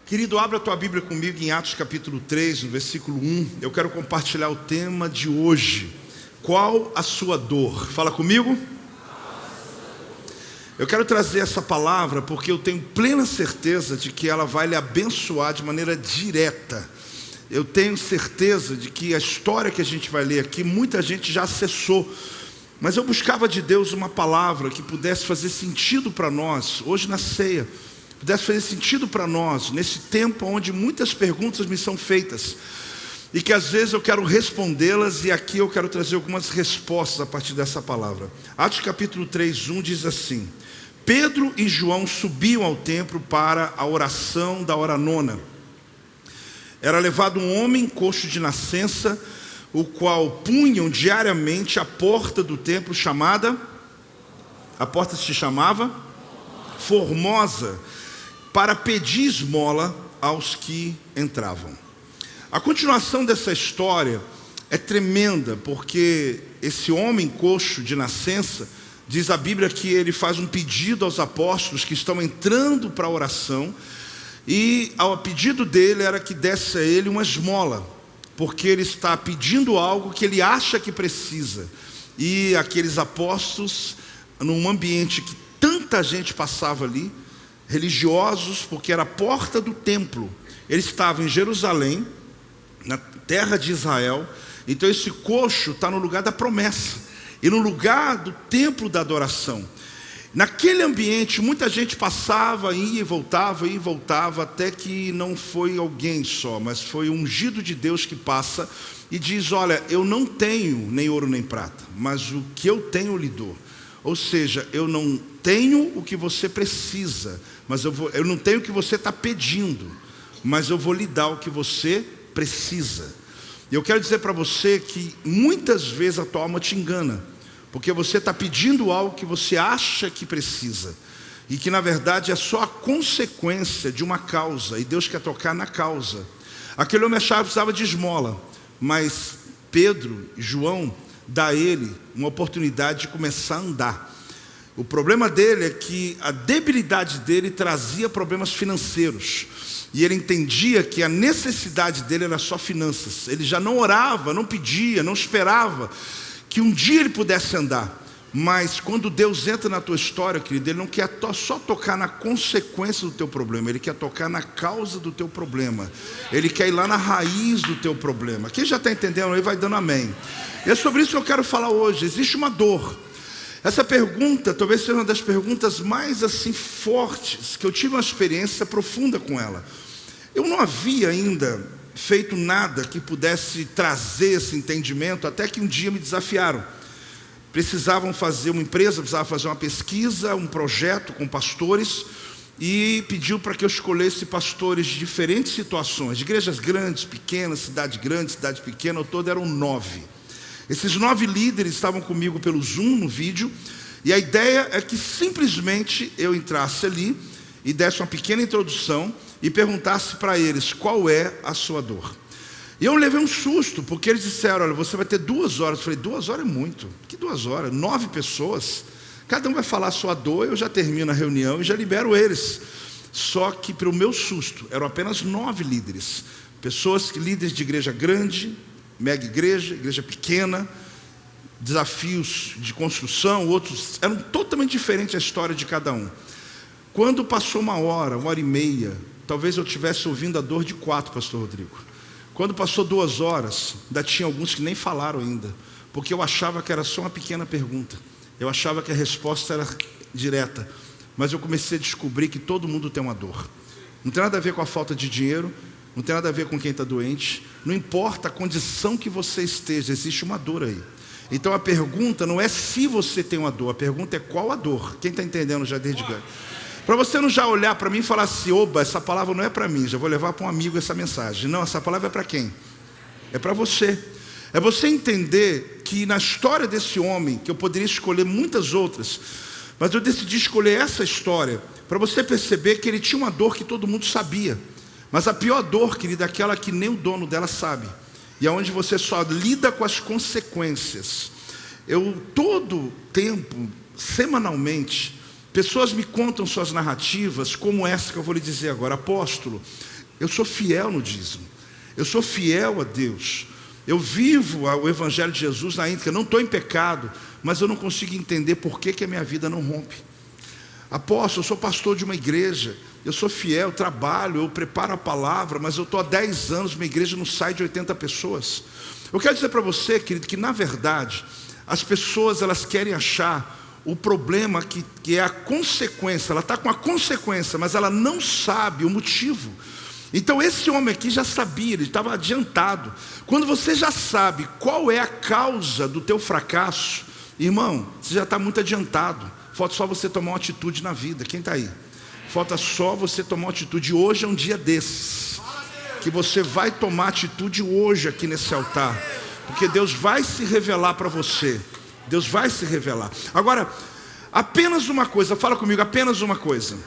Querido, abra a tua Bíblia comigo em Atos capítulo 3, no versículo 1. Eu quero compartilhar o tema de hoje. Qual a sua dor? Fala comigo. Eu quero trazer essa palavra porque eu tenho plena certeza de que ela vai lhe abençoar de maneira direta. Eu tenho certeza de que a história que a gente vai ler aqui, muita gente já acessou. Mas eu buscava de Deus uma palavra que pudesse fazer sentido para nós, hoje na ceia. Pudesse fazer sentido para nós, nesse tempo onde muitas perguntas me são feitas. E que às vezes eu quero respondê-las, e aqui eu quero trazer algumas respostas a partir dessa palavra. Atos capítulo 3, 1 diz assim: Pedro e João subiam ao templo para a oração da hora nona. Era levado um homem coxo de nascença, o qual punham diariamente a porta do templo chamada... A porta se chamava Formosa, para pedir esmola aos que entravam. A continuação dessa história é tremenda, porque esse homem coxo de nascença, diz a Bíblia que ele faz um pedido aos apóstolos que estão entrando para a oração, e ao pedido dele era que desse a ele uma esmola, porque ele está pedindo algo que ele acha que precisa. E aqueles apóstolos, num ambiente que tanta gente passava ali, religiosos, porque era a porta do templo. Eles estavam em Jerusalém, na terra de Israel. Então esse coxo está no lugar da promessa e no lugar do templo da adoração. Naquele ambiente muita gente passava, ia e voltava, até que não foi alguém só, mas foi o ungido de Deus que passa e diz: olha, eu não tenho nem ouro nem prata, mas o que eu tenho eu lhe dou. Ou seja, eu não tenho o que você precisa, mas eu não tenho o que você está pedindo, mas eu vou lhe dar o que você precisa. E eu quero dizer para você que muitas vezes a tua alma te engana, porque você está pedindo algo que você acha que precisa, e que na verdade é só a consequência de uma causa, e Deus quer tocar na causa. Aquele homem achava que precisava de esmola, mas Pedro e João dá a ele uma oportunidade de começar a andar. O problema dele é que a debilidade dele trazia problemas financeiros, e ele entendia que a necessidade dele era só finanças. Ele já não orava, não pedia, não esperava que um dia ele pudesse andar. Mas quando Deus entra na tua história, querido, Ele não quer só tocar na consequência do teu problema, Ele quer tocar na causa do teu problema. Ele quer ir lá na raiz do teu problema. Quem já está entendendo aí vai dando amém. E é sobre isso que eu quero falar hoje. Existe uma dor. Essa pergunta talvez seja uma das perguntas mais assim fortes, que eu tive uma experiência profunda com ela. Eu não havia ainda feito nada que pudesse trazer esse entendimento, até que um dia me desafiaram. Precisavam fazer uma empresa, precisava fazer uma pesquisa, um projeto com pastores, e pediu para que eu escolhesse pastores de diferentes situações, de igrejas grandes, pequenas, cidade grande, cidade pequena. Ao todo eram 9. Esses 9 líderes estavam comigo pelo Zoom, no vídeo, e a ideia é que simplesmente eu entrasse ali e desse uma pequena introdução e perguntasse para eles qual é a sua dor. E eu levei um susto, porque eles disseram: olha, você vai ter 2 horas. Eu falei: 2 horas é muito. Que 2 horas? 9 pessoas. Cada um vai falar a sua dor, eu já termino a reunião e já libero eles. Só que, para o meu susto, eram apenas 9 líderes. Pessoas, líderes de igreja grande, mega igreja, igreja pequena, desafios de construção, outros. Eram totalmente diferentes a história de cada um. Quando passou 1 hora, 1 hora e meia, talvez eu estivesse ouvindo a dor de 4, pastor Rodrigo. Quando passou 2 horas, ainda tinha alguns que nem falaram ainda, porque eu achava que era só uma pequena pergunta. Eu achava que a resposta era direta, mas eu comecei a descobrir que todo mundo tem uma dor. Não tem nada a ver com a falta de dinheiro, não tem nada a ver com quem está doente, não importa a condição que você esteja, existe uma dor aí. Então a pergunta não é se você tem uma dor, a pergunta é qual a dor. Quem está entendendo já desde agora? Para você não já olhar para mim e falar assim: oba, essa palavra não é para mim, já vou levar para um amigo essa mensagem. Não, essa palavra é para quem? É para você. É você entender que na história desse homem, que eu poderia escolher muitas outras, mas eu decidi escolher essa história, para você perceber que ele tinha uma dor que todo mundo sabia. Mas a pior dor, querida, é aquela que nem o dono dela sabe. E é onde você só lida com as consequências. Eu todo tempo, semanalmente, Pessoas me contam suas narrativas, como essa que eu vou lhe dizer agora. Apóstolo, eu sou fiel no dízimo, eu sou fiel a Deus, eu vivo o Evangelho de Jesus na íntegra, não estou em pecado, mas eu não consigo entender por que a minha vida não rompe. Apóstolo, eu sou pastor de uma igreja, eu sou fiel, trabalho, eu preparo a palavra, mas eu estou há 10 anos, minha igreja não sai de 80 pessoas. Eu quero dizer para você, querido, que na verdade, as pessoas elas querem achar o problema que é a consequência, ela está com a consequência, mas ela não sabe o motivo. Então esse homem aqui já sabia, ele estava adiantado. Quando você já sabe qual é a causa do teu fracasso, irmão, você já está muito adiantado. Falta só você tomar uma atitude na vida. Quem está aí? Falta só você tomar uma atitude. Hoje é um dia desses, que você vai tomar atitude hoje aqui nesse altar, porque Deus vai se revelar para você. Deus vai se revelar. Agora, apenas uma coisa, fala comigo, apenas uma coisa.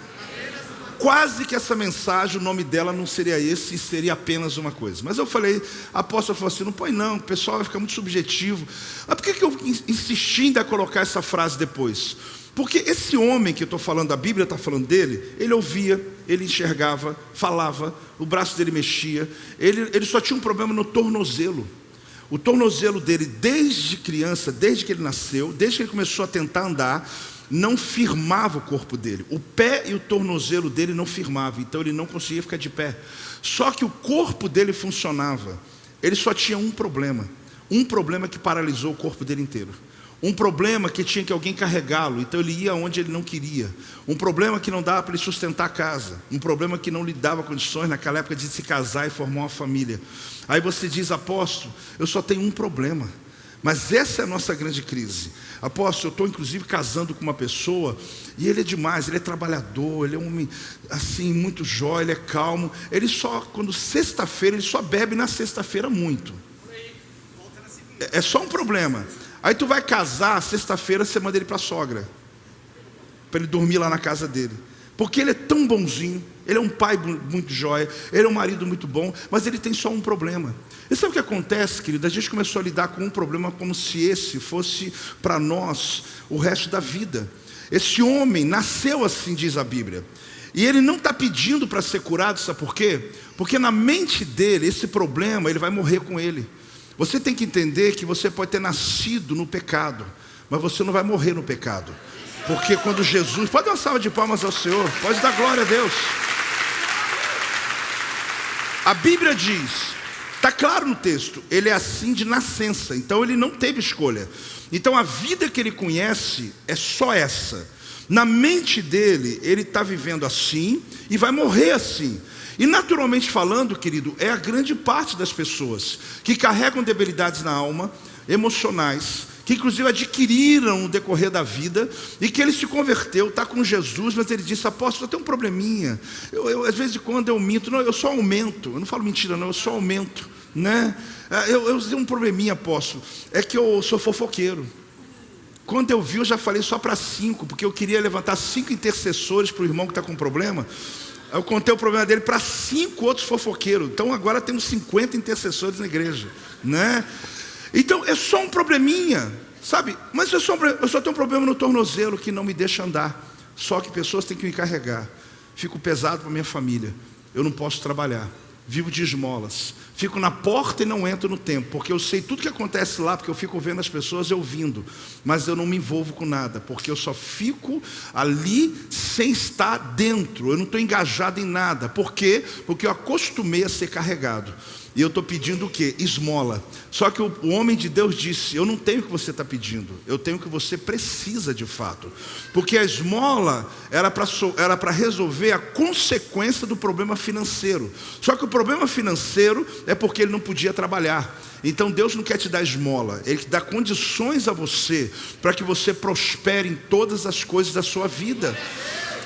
Quase que essa mensagem, o nome dela não seria esse, seria apenas uma coisa. Mas eu falei, a apóstola falou assim, não põe não, o pessoal vai ficar muito subjetivo. Mas por que eu insisti em colocar essa frase depois? Porque esse homem que eu estou falando, a Bíblia está falando dele, ele ouvia, ele enxergava, falava, o braço dele mexia, ele só tinha um problema no tornozelo. O tornozelo dele, desde criança, desde que ele nasceu, desde que ele começou a tentar andar, não firmava o corpo dele. O pé e o tornozelo dele não firmavam, então ele não conseguia ficar de pé. Só que o corpo dele funcionava. Ele só tinha um problema que paralisou o corpo dele inteiro. Um problema que tinha que alguém carregá-lo, então ele ia onde ele não queria. Um problema que não dava para ele sustentar a casa. Um problema que não lhe dava condições naquela época de se casar e formar uma família. Aí você diz, apóstolo, eu só tenho um problema. Mas essa é a nossa grande crise. Apóstolo, eu estou inclusive casando com uma pessoa, e ele é demais, ele é trabalhador, ele é um homem assim, muito jóia, ele é calmo. Ele só, quando sexta-feira, ele só bebe na sexta-feira muito. É só um problema. Aí tu vai casar, sexta-feira você manda ele para a sogra, para ele dormir lá na casa dele. Porque ele é tão bonzinho, ele é um pai muito jóia, ele é um marido muito bom, mas ele tem só um problema. E sabe o que acontece, querido? A gente começou a lidar com um problema como se esse fosse para nós o resto da vida. Esse homem nasceu assim, diz a Bíblia. E ele não está pedindo para ser curado, sabe por quê? Porque na mente dele, esse problema, ele vai morrer com ele. Você tem que entender que você pode ter nascido no pecado, mas você não vai morrer no pecado. Porque quando Jesus... Pode dar uma salva de palmas ao Senhor, pode dar glória a Deus. A Bíblia diz, está claro no texto, ele é assim de nascença, então ele não teve escolha. Então a vida que ele conhece é só essa. Na mente dele, ele está vivendo assim e vai morrer assim. E naturalmente falando, querido, é a grande parte das pessoas que carregam debilidades na alma, emocionais, que inclusive adquiriram no decorrer da vida, e que ele se converteu, está com Jesus, mas ele disse, apóstolo, eu tenho um probleminha, eu às vezes quando eu minto, não, eu só aumento, eu não falo mentira não, eu só aumento, né? Eu tenho um probleminha, apóstolo, é que eu sou fofoqueiro. Quando eu vi, eu já falei só para 5, porque eu queria levantar 5 intercessores para o irmão que está com problema. Eu contei o problema dele para 5 outros fofoqueiros. Então agora temos 50 intercessores na igreja, né? Então é só um probleminha, sabe? Mas eu só tenho um problema no tornozelo que não me deixa andar. Só que pessoas têm que me carregar. Fico pesado para minha família. Eu não posso trabalhar. Vivo de esmolas. Fico na porta e não entro no templo, porque eu sei tudo que acontece lá, porque eu fico vendo as pessoas ouvindo, mas eu não me envolvo com nada, porque eu só fico ali sem estar dentro. Eu não estou engajado em nada. Por quê? Porque eu acostumei a ser carregado. E eu estou pedindo o quê? Esmola. Só que o homem de Deus disse, eu não tenho o que você está pedindo, eu tenho o que você precisa de fato. Porque a esmola era para resolver a consequência do problema financeiro. Só que o problema financeiro é porque ele não podia trabalhar. Então Deus não quer te dar esmola, Ele dá condições a você para que você prospere em todas as coisas da sua vida.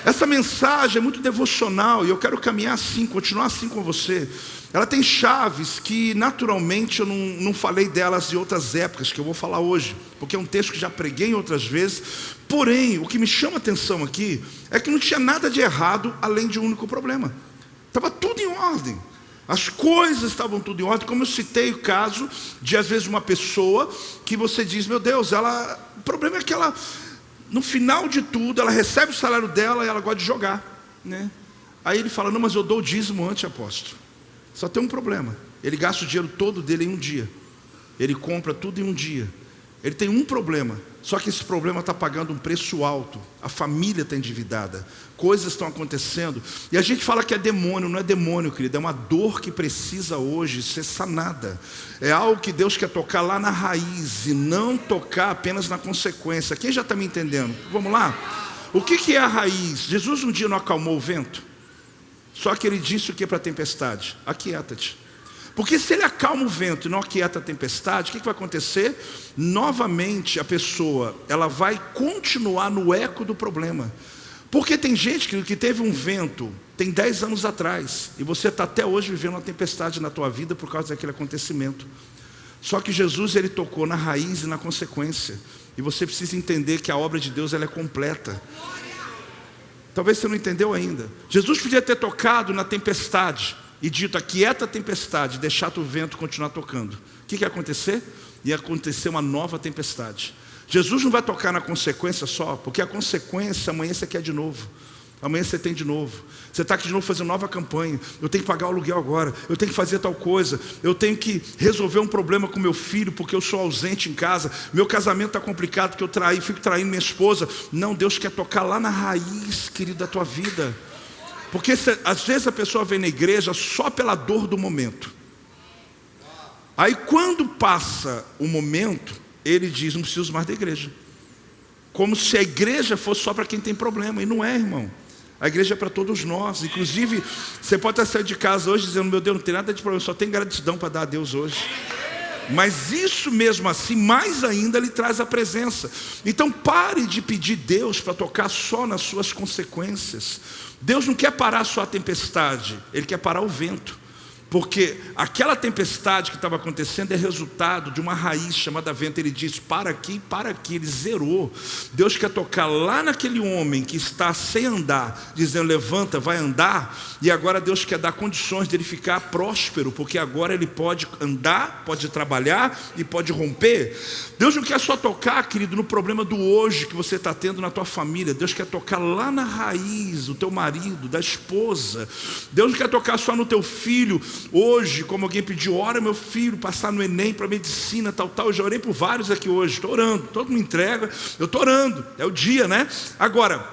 Essa mensagem é muito devocional e eu quero caminhar assim, continuar assim com você. Ela tem chaves que naturalmente eu não falei delas em outras épocas, que eu vou falar hoje, porque é um texto que já preguei em outras vezes. Porém, o que me chama a atenção aqui é que não tinha nada de errado além de um único problema. Estava tudo em ordem. As coisas estavam tudo em ordem, como eu citei o caso de às vezes uma pessoa que você diz, meu Deus, o problema é que ela no final de tudo, ela recebe o salário dela e ela gosta de jogar, né? Aí ele fala, não, mas eu dou o dízimo antes, apóstolo. Só tem um problema, ele gasta o dinheiro todo dele em um dia. Ele compra tudo em um dia. Ele tem um problema, só que esse problema está pagando um preço alto. A família está endividada, coisas estão acontecendo. E a gente fala que é demônio, não é demônio, querido. É uma dor que precisa hoje ser sanada. É algo que Deus quer tocar lá na raiz e não tocar apenas na consequência. Quem já está me entendendo? Vamos lá? O que é a raiz? Jesus um dia não acalmou o vento? Só que ele disse o que para a tempestade? Aquieta-te. Porque se ele acalma o vento e não aquieta a tempestade, o que vai acontecer? Novamente a pessoa, ela vai continuar no eco do problema. Porque tem gente que teve um vento, tem 10 anos atrás, e você está até hoje vivendo uma tempestade na tua vida por causa daquele acontecimento. Só que Jesus, ele tocou na raiz e na consequência. E você precisa entender que a obra de Deus, ela é completa. Talvez você não entendeu ainda. Jesus podia ter tocado na tempestade e dito, aquieta a tempestade, deixar o vento continuar tocando. O que ia acontecer? Ia acontecer uma nova tempestade. Jesus não vai tocar na consequência só, porque a consequência, amanhã você quer de novo. Amanhã você tem de novo. Você está aqui de novo fazendo nova campanha. Eu tenho que pagar o aluguel agora. Eu tenho que fazer tal coisa. Eu tenho que resolver um problema com meu filho, porque eu sou ausente em casa. Meu casamento está complicado, porque eu fico traindo minha esposa. Não, Deus quer tocar lá na raiz, querido, da tua vida. Porque às vezes a pessoa vem na igreja só pela dor do momento. Aí quando passa o momento, ele diz, não preciso mais da igreja. Como se a igreja fosse só para quem tem problema. E não é, irmão. A igreja é para todos nós. Inclusive, você pode estar saindo de casa hoje dizendo, meu Deus, não tem nada de problema, só tem gratidão para dar a Deus hoje. Mas isso mesmo assim, mais ainda, lhe traz a presença. Então pare de pedir Deus para tocar só nas suas consequências. Deus não quer parar a sua tempestade, Ele quer parar o vento. Porque aquela tempestade que estava acontecendo é resultado de uma raiz chamada vento. Ele disse, para aqui, ele zerou. Deus quer tocar lá naquele homem que está sem andar, dizendo, levanta, vai andar. E agora Deus quer dar condições dele ficar próspero, porque agora ele pode andar, pode trabalhar e pode romper. Deus não quer só tocar, querido, no problema do hoje que você está tendo na tua família. Deus quer tocar lá na raiz do teu marido, da esposa. Deus não quer tocar só no teu filho. Hoje, como alguém pediu, ora meu filho, passar no Enem para medicina, tal. Eu já orei por vários aqui hoje, estou orando, todo mundo entrega, eu estou orando, é o dia, né? Agora,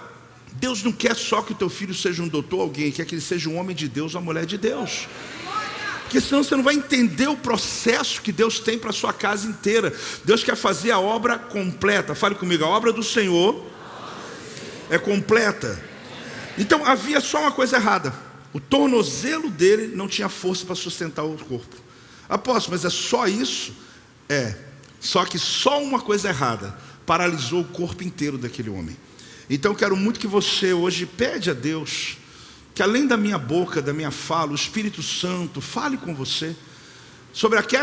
Deus não quer só que o teu filho seja um doutor, alguém quer que ele seja um homem de Deus, uma mulher de Deus. Porque senão você não vai entender o processo que Deus tem para a sua casa inteira. Deus quer fazer a obra completa. Fale comigo, a obra do Senhor é completa. Então havia só uma coisa errada. O tornozelo dele não tinha força para sustentar o corpo. Apóstolo, mas é só isso? É. Só que só uma coisa errada paralisou o corpo inteiro daquele homem. Então eu quero muito que você hoje pede a Deus que além da minha boca, da minha fala, o Espírito Santo fale com você sobre até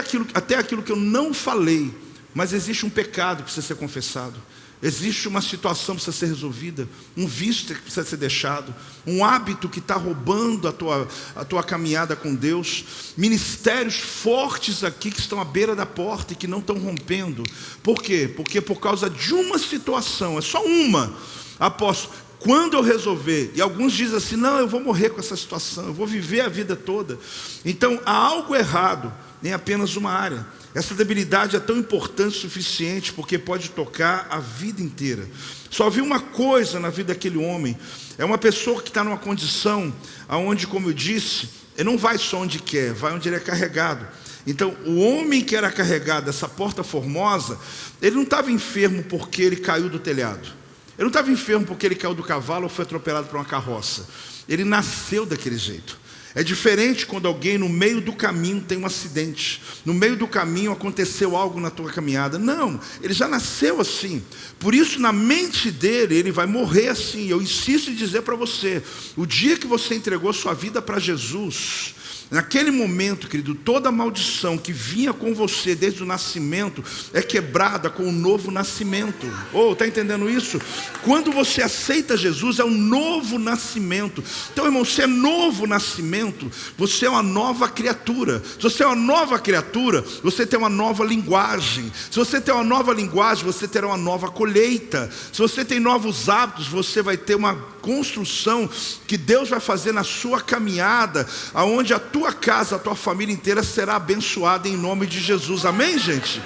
aquilo que eu não falei. Mas existe um pecado que precisa ser confessado. Existe uma situação que precisa ser resolvida, um vício que precisa ser deixado, um hábito que está roubando a tua caminhada com Deus, ministérios fortes aqui que estão à beira da porta e que não estão rompendo. Por quê? Porque por causa de uma situação, é só uma. Apóstolo, quando eu resolver, e alguns dizem assim, não, eu vou morrer com essa situação, eu vou viver a vida toda. Então há algo errado em apenas uma área. Essa debilidade é tão importante o suficiente, porque pode tocar a vida inteira. Só havia uma coisa na vida daquele homem, é uma pessoa que está numa condição onde, como eu disse, ele não vai só onde quer, vai onde ele é carregado. Então o homem que era carregado dessa porta formosa, ele não estava enfermo porque ele caiu do telhado. Ele não estava enfermo porque ele caiu do cavalo ou foi atropelado por uma carroça. Ele nasceu daquele jeito. É diferente quando alguém no meio do caminho tem um acidente. No meio do caminho aconteceu algo na tua caminhada. Não, ele já nasceu assim. Por isso na mente dele, ele vai morrer assim. Eu insisto em dizer para você, o dia que você entregou sua vida para Jesus, naquele momento, querido, toda maldição que vinha com você desde o nascimento é quebrada com o novo nascimento. Está entendendo isso? Quando você aceita Jesus, é um novo nascimento. Então, irmão, se é novo nascimento, nascimento, você é uma nova criatura. Se você é uma nova criatura, você tem uma nova linguagem. Se você tem uma nova linguagem, você terá uma nova colheita. Se você tem novos hábitos, você vai ter uma construção que Deus vai fazer na sua caminhada, aonde a tua casa, a tua família inteira será abençoada em nome de Jesus. Amém, gente?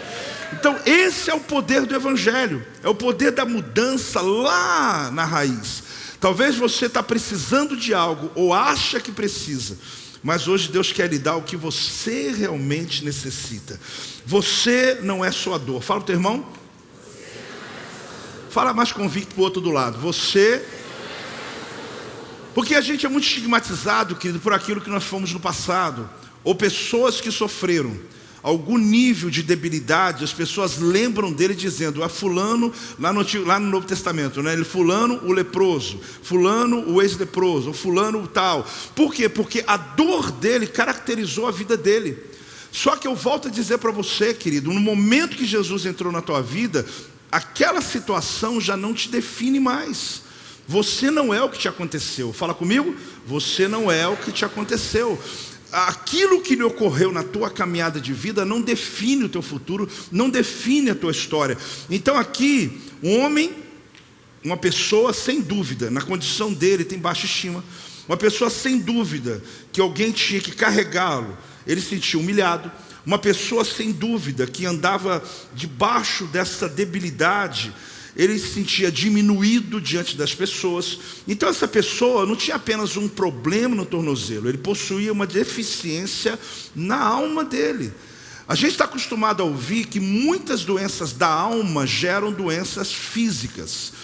Então esse é o poder do Evangelho, é o poder da mudança lá na raiz. Talvez você está precisando de algo, ou acha que precisa, mas hoje Deus quer lhe dar o que você realmente necessita. Você não é sua dor. Fala para o teu irmão. Fala mais convicto para o outro do lado. Você... Porque a gente é muito estigmatizado, querido, por aquilo que nós fomos no passado, ou pessoas que sofreram algum nível de debilidade. As pessoas lembram dele dizendo: fulano, lá no Novo Testamento, né? Ele, fulano o leproso, fulano o ex-leproso, ou fulano o tal. Por quê? Porque a dor dele caracterizou a vida dele. Só que eu volto a dizer para você, querido, no momento que Jesus entrou na tua vida, aquela situação já não te define mais. Você não é o que te aconteceu. Fala comigo. Você não é o que te aconteceu. Aquilo que lhe ocorreu na tua caminhada de vida não define o teu futuro, não define a tua história. Então aqui, um homem, uma pessoa sem dúvida, na condição dele tem baixa estima. Uma pessoa sem dúvida que alguém tinha que carregá-lo, ele se sentia humilhado. Uma pessoa sem dúvida que andava debaixo dessa debilidade, ele se sentia diminuído diante das pessoas. Então essa pessoa não tinha apenas um problema no tornozelo, ele possuía uma deficiência na alma dele. A gente está acostumado a ouvir que muitas doenças da alma geram doenças físicas,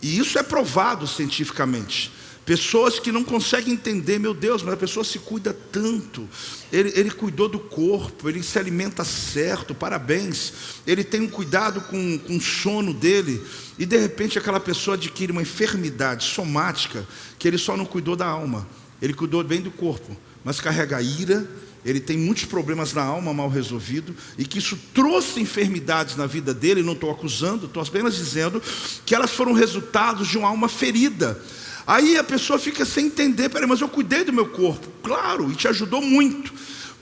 e isso é provado cientificamente. Pessoas que não conseguem entender: meu Deus, mas a pessoa se cuida tanto, ele cuidou do corpo, ele se alimenta certo, parabéns. Ele tem um cuidado com o sono dele, e de repente aquela pessoa adquire uma enfermidade somática, que ele só não cuidou da alma, ele cuidou bem do corpo, mas carrega ira. Ele tem muitos problemas na alma mal resolvidos, e que isso trouxe enfermidades na vida dele. Não estou acusando, estou apenas dizendo que elas foram resultados de uma alma ferida. Aí a pessoa fica sem entender: peraí, mas eu cuidei do meu corpo. Claro, e te ajudou muito.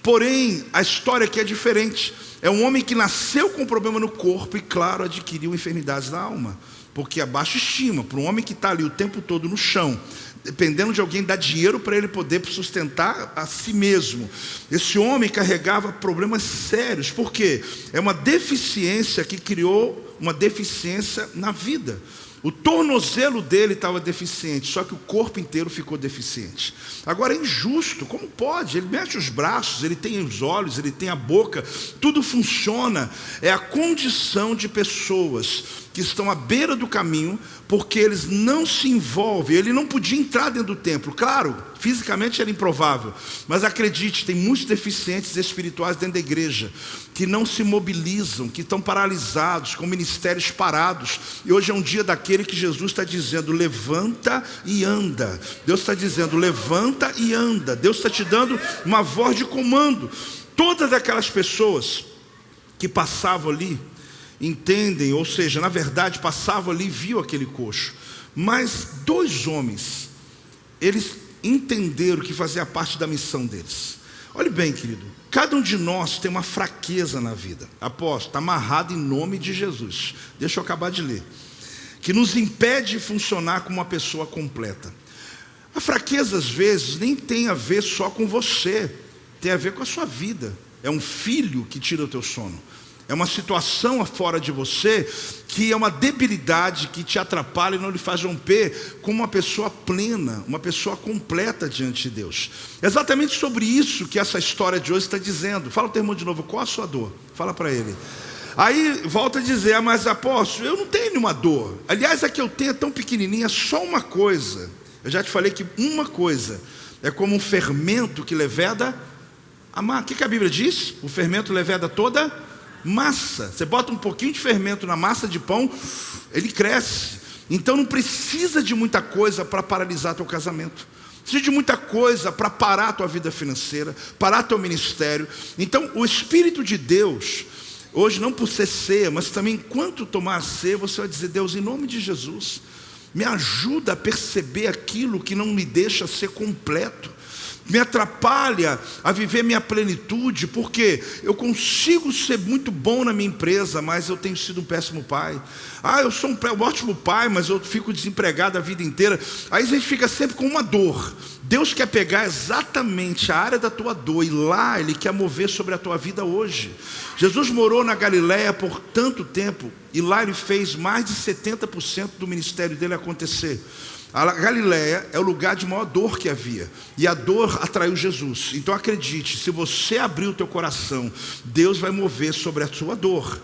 Porém, a história aqui é diferente. É um homem que nasceu com problema no corpo e, claro, adquiriu enfermidades na alma. Porque a baixa estima, para um homem que está ali o tempo todo no chão, dependendo de alguém dar dinheiro para ele poder sustentar a si mesmo, esse homem carregava problemas sérios. Por quê? É uma deficiência que criou uma deficiência na vida. O tornozelo dele estava deficiente, só que o corpo inteiro ficou deficiente. Agora é injusto, como pode? Ele mexe os braços, ele tem os olhos, ele tem a boca, tudo funciona. É a condição de pessoas que estão à beira do caminho, porque eles não se envolvem. Ele não podia entrar dentro do templo. Claro, fisicamente era improvável, mas acredite, tem muitos deficientes espirituais dentro da igreja, que não se mobilizam, que estão paralisados, com ministérios parados. E hoje é um dia daquele que Jesus está dizendo: levanta e anda. Deus está dizendo: levanta e anda. Deus está te dando uma voz de comando. Todas aquelas pessoas que passavam ali entendem, ou seja, na verdade passavam ali e viam aquele coxo. Mas dois homens, eles entenderam que fazia parte da missão deles. Olhe bem, querido, cada um de nós tem uma fraqueza na vida. Apóstolo, está amarrado em nome de Jesus. Deixa eu acabar de ler. Que nos impede de funcionar como uma pessoa completa. A fraqueza às vezes nem tem a ver só com você, tem a ver com a sua vida. É um filho que tira o teu sono. É uma situação fora de você que é uma debilidade que te atrapalha e não lhe faz romper como uma pessoa plena, uma pessoa completa diante de Deus. É exatamente sobre isso que essa história de hoje está dizendo. Fala o termo de novo: qual a sua dor? Fala para ele. Aí volta a dizer: mas apóstolo, eu não tenho nenhuma dor. Aliás, a que eu tenho é tão pequenininha, só uma coisa. Eu já te falei que uma coisa é como um fermento que leveda a massa. O que a Bíblia diz? O fermento leveda toda massa. Você bota um pouquinho de fermento na massa de pão, ele cresce. Então não precisa de muita coisa para paralisar teu casamento. Precisa de muita coisa para parar a tua vida financeira, parar teu ministério. Então o Espírito de Deus, hoje não por ser ceia, mas também enquanto tomar a ceia, você vai dizer: Deus, em nome de Jesus, me ajuda a perceber aquilo que não me deixa ser completo. me atrapalha a viver minha plenitude, porque eu consigo ser muito bom na minha empresa, mas eu tenho sido um péssimo pai. Eu sou um ótimo pai, mas eu fico desempregado a vida inteira. Aí a gente fica sempre com uma dor. Deus quer pegar exatamente a área da tua dor, e lá Ele quer mover sobre a tua vida hoje. Jesus morou na Galileia por tanto tempo, e lá Ele fez mais de 70% do ministério dele acontecer. A Galileia é o lugar de maior dor que havia, e a dor atraiu Jesus. Então acredite, se você abrir o teu coração, Deus vai mover sobre a sua dor.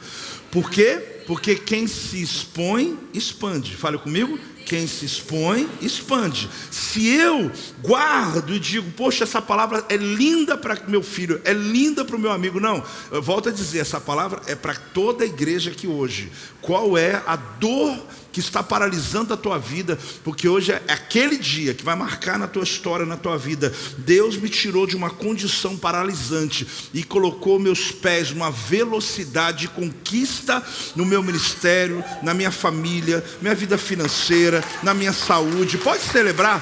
Por quê? Porque quem se expõe, expande. Fale comigo. Quem se expõe, expande. Se eu guardo e digo, poxa, essa palavra é linda para meu filho, é linda para o meu amigo. Não, eu volto a dizer, essa palavra é para toda a igreja aqui hoje. Qual é a dor que está paralisando a tua vida? Porque hoje é aquele dia que vai marcar na tua história, na tua vida. Deus me tirou de uma condição paralisante e colocou meus pés numa velocidade de conquista no meu ministério, na minha família, minha vida financeira, na minha saúde. Pode celebrar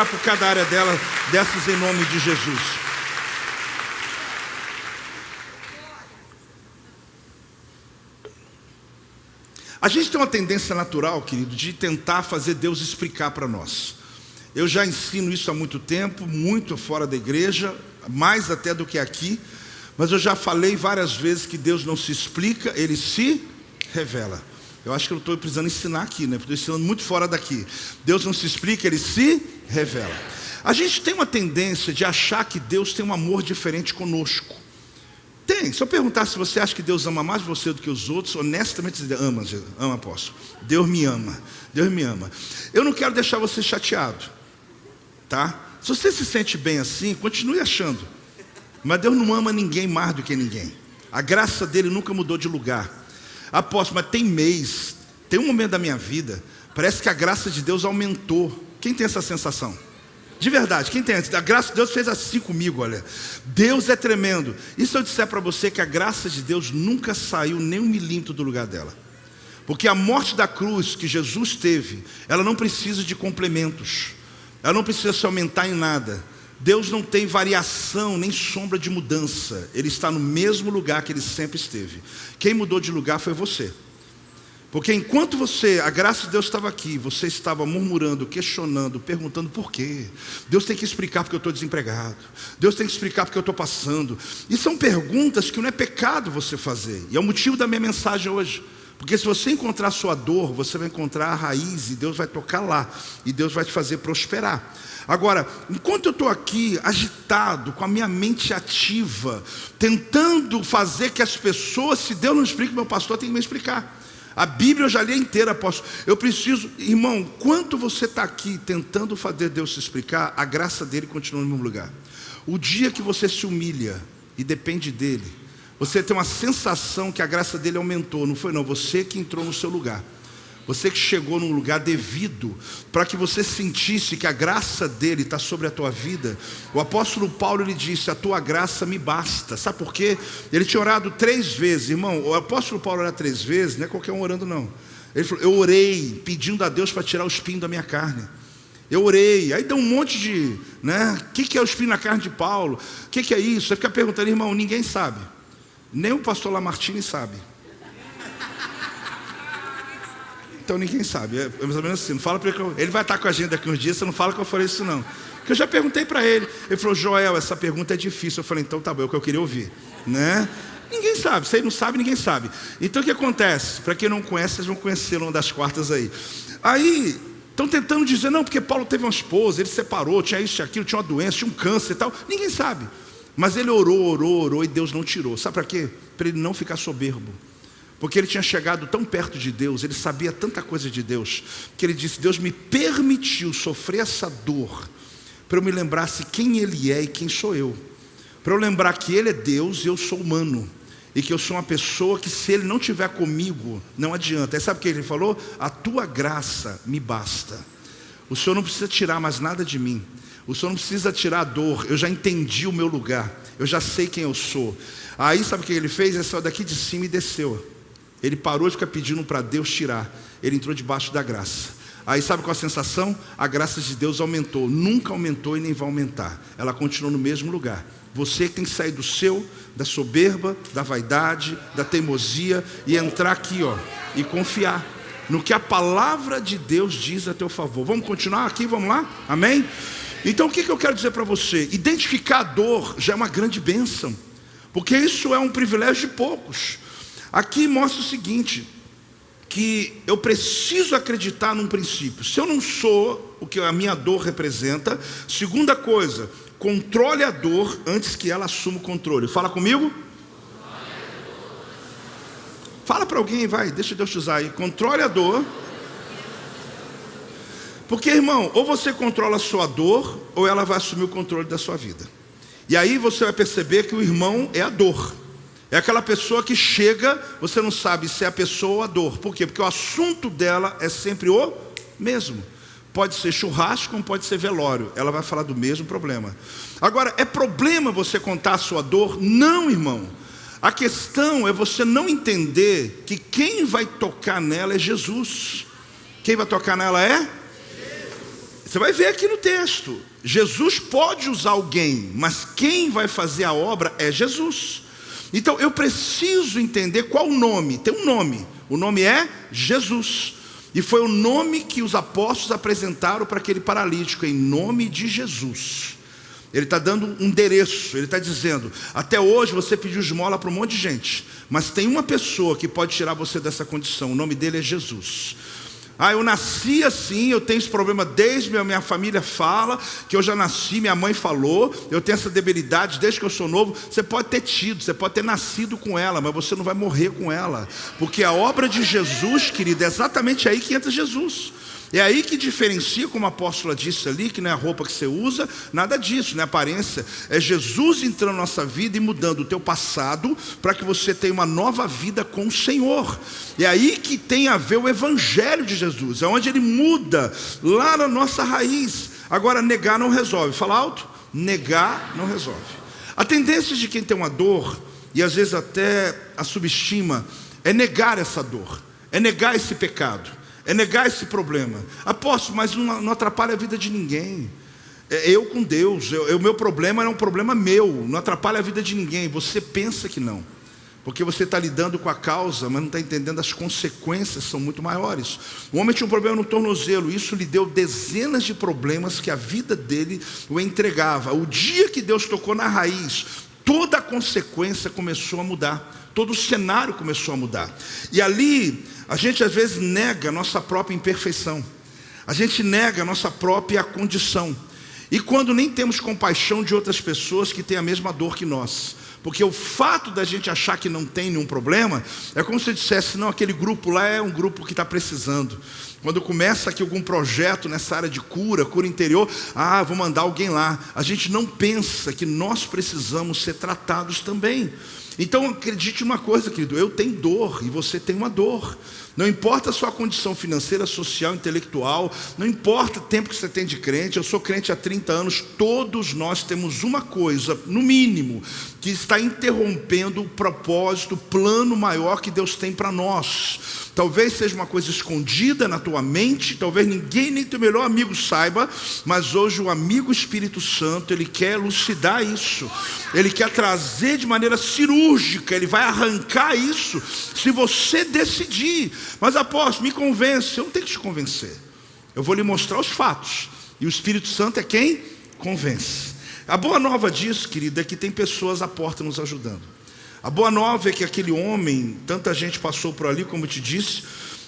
por cada área dessas em nome de Jesus. A gente tem uma tendência natural, querido, de tentar fazer Deus explicar para nós. Eu já ensino isso há muito tempo, muito fora da igreja, mais até do que aqui, mas eu já falei várias vezes que Deus não se explica, Ele se revela. Eu acho que eu estou precisando ensinar aqui, né? Porque estou ensinando muito fora daqui. Deus não se explica, Ele se revela. A gente tem uma tendência de achar que Deus tem um amor diferente conosco. Tem. Se eu perguntar se você acha que Deus ama mais você do que os outros, honestamente, ama, apóstolo. Deus me ama. Deus me ama. Eu não quero deixar você chateado, tá? Se você se sente bem assim, continue achando. Mas Deus não ama ninguém mais do que ninguém. A graça dele nunca mudou de lugar. Apóstolo, mas tem um momento da minha vida, parece que a graça de Deus aumentou. Quem tem essa sensação? De verdade, quem tem? A graça de Deus fez assim comigo, olha. Deus é tremendo. E se eu disser para você que a graça de Deus nunca saiu nem 1 milímetro do lugar dela? Porque a morte da cruz que Jesus teve, ela não precisa de complementos. Ela não precisa se aumentar em nada. Deus não tem variação, nem sombra de mudança. Ele está no mesmo lugar que Ele sempre esteve. Quem mudou de lugar foi você. Porque enquanto a graça de Deus estava aqui, você estava murmurando, questionando, perguntando por quê. Deus tem que explicar porque eu estou desempregado. Deus tem que explicar porque eu estou passando. E são perguntas que não é pecado você fazer. E é o motivo da minha mensagem hoje. Porque se você encontrar a sua dor, você vai encontrar a raiz e Deus vai tocar lá. E Deus vai te fazer prosperar. Agora, enquanto eu estou aqui agitado, com a minha mente ativa, tentando fazer que as pessoas, se Deus não explica, meu pastor tem que me explicar. A Bíblia eu já li inteira, apóstolo. Eu preciso, irmão, enquanto você está aqui tentando fazer Deus se explicar, a graça dele continua no mesmo lugar. O dia que você se humilha e depende dele, você tem uma sensação que a graça dele aumentou. Não foi não, você que entrou no seu lugar. Você que chegou num lugar devido, para que você sentisse que a graça dele está sobre a tua vida. O apóstolo Paulo, ele disse, a tua graça me basta. Sabe por quê? Ele tinha orado 3 vezes, irmão. O apóstolo Paulo orar 3 vezes, não é qualquer um orando não. Ele falou, eu orei pedindo a Deus para tirar o espinho da minha carne. Eu orei, aí deu um monte de, né? O que é o espinho na carne de Paulo? O que é isso? Você fica perguntando, irmão, ninguém sabe. Nem o pastor Lamartine sabe. Então ninguém sabe, é mais ou menos assim, não fala para ele, ele vai estar com a gente daqui uns dias, você não fala que eu falei isso não. Porque eu já perguntei para ele, ele falou, Joel, essa pergunta é difícil. Eu falei, então tá bom, é o que eu queria ouvir, né? Ninguém sabe, se ele não sabe, ninguém sabe. Então o que acontece? Para quem não conhece, vocês vão conhecê-lo uma das quartas aí. Aí, estão tentando dizer, não, porque Paulo teve uma esposa, ele se separou, tinha isso, tinha aquilo, tinha uma doença, tinha um câncer e tal. Ninguém sabe. Mas ele orou e Deus não tirou. Sabe para quê? Para ele não ficar soberbo. Porque ele tinha chegado tão perto de Deus, ele sabia tanta coisa de Deus, que ele disse, Deus me permitiu sofrer essa dor, para eu me lembrasse quem Ele é e quem sou eu. Para eu lembrar que Ele é Deus e eu sou humano. E que eu sou uma pessoa que se Ele não estiver comigo, não adianta. Aí sabe o que ele falou? A tua graça me basta. O Senhor não precisa tirar mais nada de mim. O Senhor não precisa tirar a dor. Eu já entendi o meu lugar. Eu já sei quem eu sou. Aí sabe o que ele fez? Ele saiu daqui de cima e desceu. Ele parou de ficar pedindo para Deus tirar. Ele entrou debaixo da graça. Aí sabe qual a sensação? A graça de Deus aumentou. Nunca aumentou e nem vai aumentar. Ela continua no mesmo lugar. Você tem que sair da soberba, da vaidade, da teimosia e entrar aqui, ó, e confiar no que a palavra de Deus diz a teu favor. Vamos continuar aqui, vamos lá? Amém? Então o que eu quero dizer para você? Identificar a dor já é uma grande bênção, porque isso é um privilégio de poucos. Aqui mostra o seguinte, que eu preciso acreditar num princípio. Se eu não sou o que a minha dor representa, segunda coisa, controle a dor antes que ela assuma o controle. Fala comigo. Fala para alguém, vai, deixa Deus te usar aí. Controle a dor. Porque, irmão, ou você controla a sua dor, ou ela vai assumir o controle da sua vida. E aí você vai perceber que o irmão é a dor. É aquela pessoa que chega, você não sabe se é a pessoa ou a dor. Por quê? Porque o assunto dela é sempre o mesmo. Pode ser churrasco, como pode ser velório. Ela vai falar do mesmo problema. Agora, é problema você contar a sua dor? Não, irmão. A questão é você não entender que quem vai tocar nela é Jesus. Quem vai tocar nela é? Você vai ver aqui no texto. Jesus pode usar alguém, mas quem vai fazer a obra é Jesus. Então eu preciso entender qual o nome. Tem um nome. O nome é Jesus. E foi o nome que os apóstolos apresentaram para aquele paralítico. Em nome de Jesus. Ele está dando um endereço, ele está dizendo, até hoje você pediu esmola para um monte de gente, mas tem uma pessoa que pode tirar você dessa condição, o nome dele é Jesus. Eu nasci assim, eu tenho esse problema desde minha família fala, que eu já nasci, minha mãe falou, eu tenho essa debilidade desde que eu sou novo. Você pode ter tido, você pode ter nascido com ela, mas você não vai morrer com ela, porque a obra de Jesus, querido, é exatamente aí que entra Jesus. É aí que diferencia, como a apóstola disse ali, que não é a roupa que você usa, nada disso, não é aparência. É Jesus entrando na nossa vida e mudando o teu passado para que você tenha uma nova vida com o Senhor. É aí que tem a ver o evangelho de Jesus, é onde ele muda lá na nossa raiz. Agora, negar não resolve. Fala alto. Negar não resolve. A tendência de quem tem uma dor, e às vezes até a subestima, é negar essa dor, é negar esse pecado, é negar esse problema. Apóstolo, mas não atrapalha a vida de ninguém. Eu com Deus, o meu problema é um problema meu, não atrapalha a vida de ninguém. Você pensa que não, porque você está lidando com a causa, mas não está entendendo as consequências, são muito maiores. O homem tinha um problema no tornozelo, isso lhe deu dezenas de problemas que a vida dele o entregava. O dia que Deus tocou na raiz, toda a consequência começou a mudar, todo o cenário começou a mudar. E ali, a gente às vezes nega a nossa própria imperfeição, a gente nega a nossa própria condição. E quando nem temos compaixão de outras pessoas que têm a mesma dor que nós, porque o fato da gente achar que não tem nenhum problema, é como se eu dissesse, não, aquele grupo lá é um grupo que está precisando. Quando começa aqui algum projeto nessa área de cura interior, vou mandar alguém lá. A gente não pensa que nós precisamos ser tratados também. Então acredite uma coisa, querido, eu tenho dor e você tem uma dor. Não importa a sua condição financeira, social, intelectual, não importa o tempo que você tem de crente. Eu sou crente há 30 anos, todos nós temos uma coisa, no mínimo, que está interrompendo o propósito, o plano maior que Deus tem para nós. Talvez seja uma coisa escondida na tua mente, talvez ninguém, nem teu melhor amigo saiba, mas hoje o amigo Espírito Santo, ele quer elucidar isso, ele quer trazer de maneira cirúrgica, ele vai arrancar isso, se você decidir. Mas apóstolo, me convence. Eu não tenho que te convencer, eu vou lhe mostrar os fatos, e o Espírito Santo é quem convence. A boa nova disso, querida, é que tem pessoas à porta nos ajudando. A boa nova é que aquele homem, tanta gente passou por ali, como eu te disse,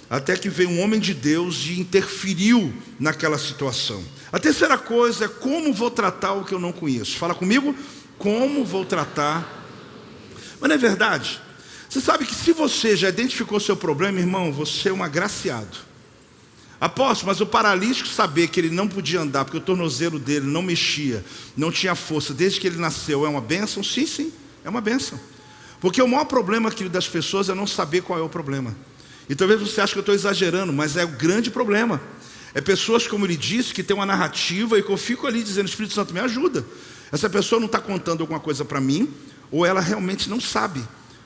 até que veio um homem de Deus e interferiu naquela situação. A terceira coisa é como vou tratar o que eu não conheço. Fala comigo, como vou tratar. Mas não é verdade? Você sabe que se você já identificou seu problema, irmão, você é um agraciado. Apóstolo, mas o paralítico saber que ele não podia andar, porque o tornozelo dele não mexia, não tinha força, desde que ele nasceu, é uma bênção? Sim, é uma bênção. Porque o maior problema, querido, das pessoas é não saber qual é o problema. E talvez você ache que eu estou exagerando, mas é o grande problema. É pessoas, como ele disse, que tem uma narrativa e que eu fico ali dizendo, Espírito Santo, me ajuda. Essa pessoa não está contando alguma coisa para mim, ou ela realmente não sabe.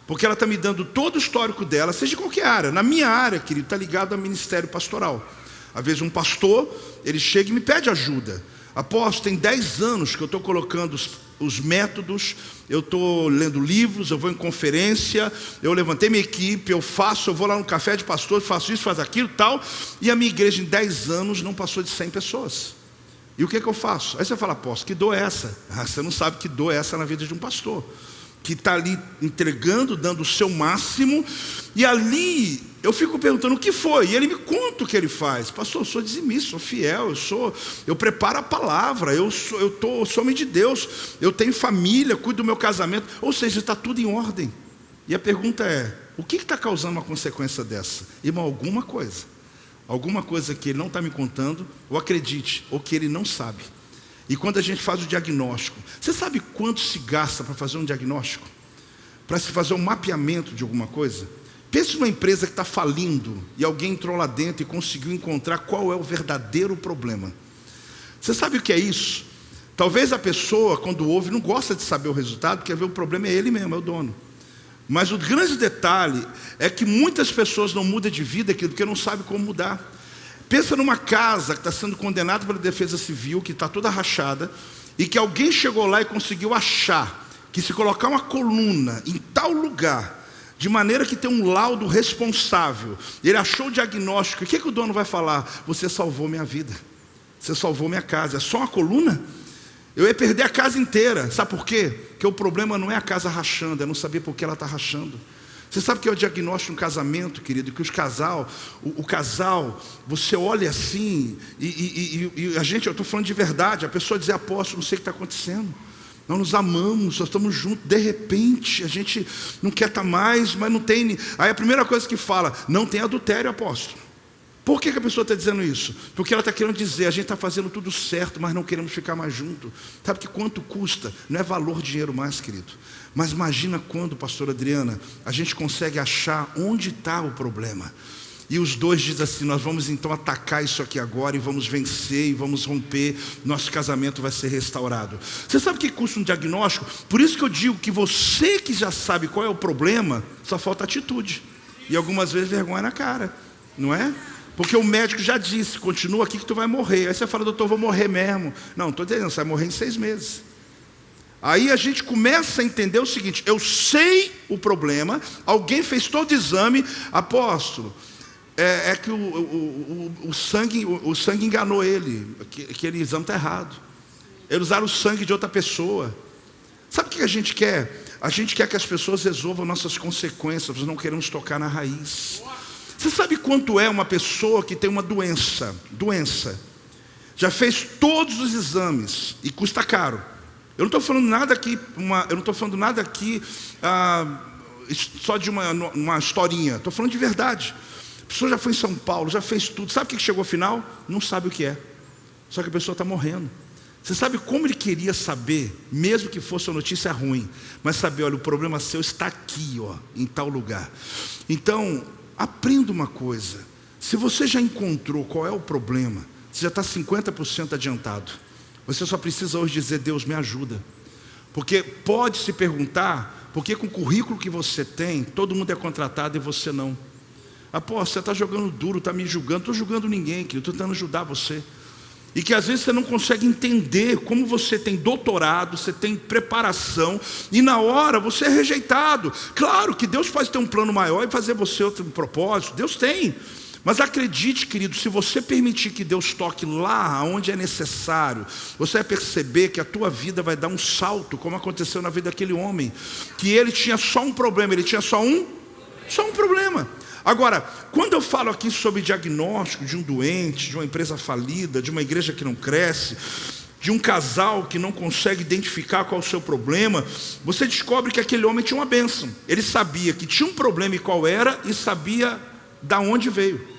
Porque ela está me dando todo o histórico dela, seja de qualquer área. Na minha área, querido, está ligado ao ministério pastoral. Às vezes um pastor, ele chega e me pede ajuda. Apóstolo, tem 10 anos que eu estou colocando os métodos, eu estou lendo livros, eu vou em conferência, eu levantei minha equipe, eu vou lá no café de pastor, faço isso, faço aquilo, tal. E a minha igreja em 10 anos não passou de 100 pessoas. E o que eu faço? Aí você fala, apóstolo, que dor é essa? Você não sabe que dor é essa na vida de um pastor, que está ali entregando, dando o seu máximo. E ali eu fico perguntando o que foi, e ele me conta o que ele faz. Pastor, eu sou dizimista, sou fiel, eu preparo a palavra, eu sou homem de Deus, eu tenho família, cuido do meu casamento. Ou seja, está tudo em ordem. E a pergunta é, o que está causando uma consequência dessa? Irmão, alguma coisa que ele não está me contando, ou acredite, ou que ele não sabe. E quando a gente faz o diagnóstico, você sabe quanto se gasta para fazer um diagnóstico? Para se fazer um mapeamento de alguma coisa? Pense numa empresa que está falindo e alguém entrou lá dentro e conseguiu encontrar qual é o verdadeiro problema. Você sabe o que é isso? Talvez a pessoa, quando ouve, não gosta de saber o resultado, quer ver o problema é ele mesmo, é o dono. Mas o grande detalhe é que muitas pessoas não mudam de vida porque não sabem como mudar. Pensa numa casa que está sendo condenada pela defesa civil, que está toda rachada, e que alguém chegou lá e conseguiu achar que se colocar uma coluna em tal lugar, de maneira que tem um laudo responsável, ele achou o diagnóstico, o que o dono vai falar? Você salvou minha vida, você salvou minha casa. É só uma coluna? Eu ia perder a casa inteira. Sabe por quê? Porque o problema não é a casa rachando, é não saber por que ela está rachando. Você sabe o que é o diagnóstico de um casamento, querido? Que o casal, você olha assim, e a gente, eu estou falando de verdade, a pessoa diz, apóstolo, não sei o que está acontecendo. Nós nos amamos, nós estamos juntos, de repente, a gente não quer estar mais, mas não tem. Aí a primeira coisa que fala, não tem adultério, apóstolo. Por que a pessoa está dizendo isso? Porque ela está querendo dizer, a gente está fazendo tudo certo, mas não queremos ficar mais junto. Sabe que quanto custa? Não é valor dinheiro mais, querido. Mas imagina quando, pastora Adriana, a gente consegue achar onde está o problema. E os dois dizem assim, nós vamos então atacar isso aqui agora e vamos vencer e vamos romper, nosso casamento vai ser restaurado. Você sabe o que custa um diagnóstico? Por isso que eu digo que você que já sabe qual é o problema, só falta atitude. E algumas vezes vergonha na cara, não é? Porque o médico já disse, continua aqui que tu vai morrer. Aí você fala, doutor, vou morrer mesmo. Não, estou dizendo, você vai morrer em 6 meses. Aí a gente começa a entender o seguinte, eu sei o problema, alguém fez todo o exame, apóstolo, é que o sangue enganou ele, aquele exame está errado. Eles usaram o sangue de outra pessoa. Sabe o que a gente quer? A gente quer que as pessoas resolvam nossas consequências, nós não queremos tocar na raiz. Você sabe quanto é uma pessoa que tem uma doença, já fez todos os exames e custa caro. Eu não estou falando nada aqui, só de uma historinha. Estou falando de verdade. A pessoa já foi em São Paulo, já fez tudo. Sabe o que chegou ao final? Não sabe o que é. Só que a pessoa está morrendo. Você sabe como ele queria saber, mesmo que fosse uma notícia ruim, mas saber, olha, o problema seu está aqui, ó, em tal lugar. Então, aprenda uma coisa. Se você já encontrou qual é o problema, você já está 50% adiantado. Você só precisa hoje dizer, Deus me ajuda. Porque pode se perguntar, por que com o currículo que você tem, todo mundo é contratado e você não? Apóstolo, você está jogando duro, está me julgando. Não estou julgando ninguém, querido, estou tentando ajudar você. E que às vezes você não consegue entender como você tem doutorado, você tem preparação, e na hora você é rejeitado. Claro que Deus pode ter um plano maior e fazer você outro propósito, Deus tem. Mas acredite, querido, se você permitir que Deus toque lá onde é necessário, você vai perceber que a tua vida vai dar um salto, como aconteceu na vida daquele homem, que ele tinha só um problema, ele tinha só um problema. Agora, quando eu falo aqui sobre diagnóstico de um doente, de uma empresa falida, de uma igreja que não cresce, de um casal que não consegue identificar qual é o seu problema, você descobre que aquele homem tinha uma bênção. Ele sabia que tinha um problema e qual era, e sabia da onde veio.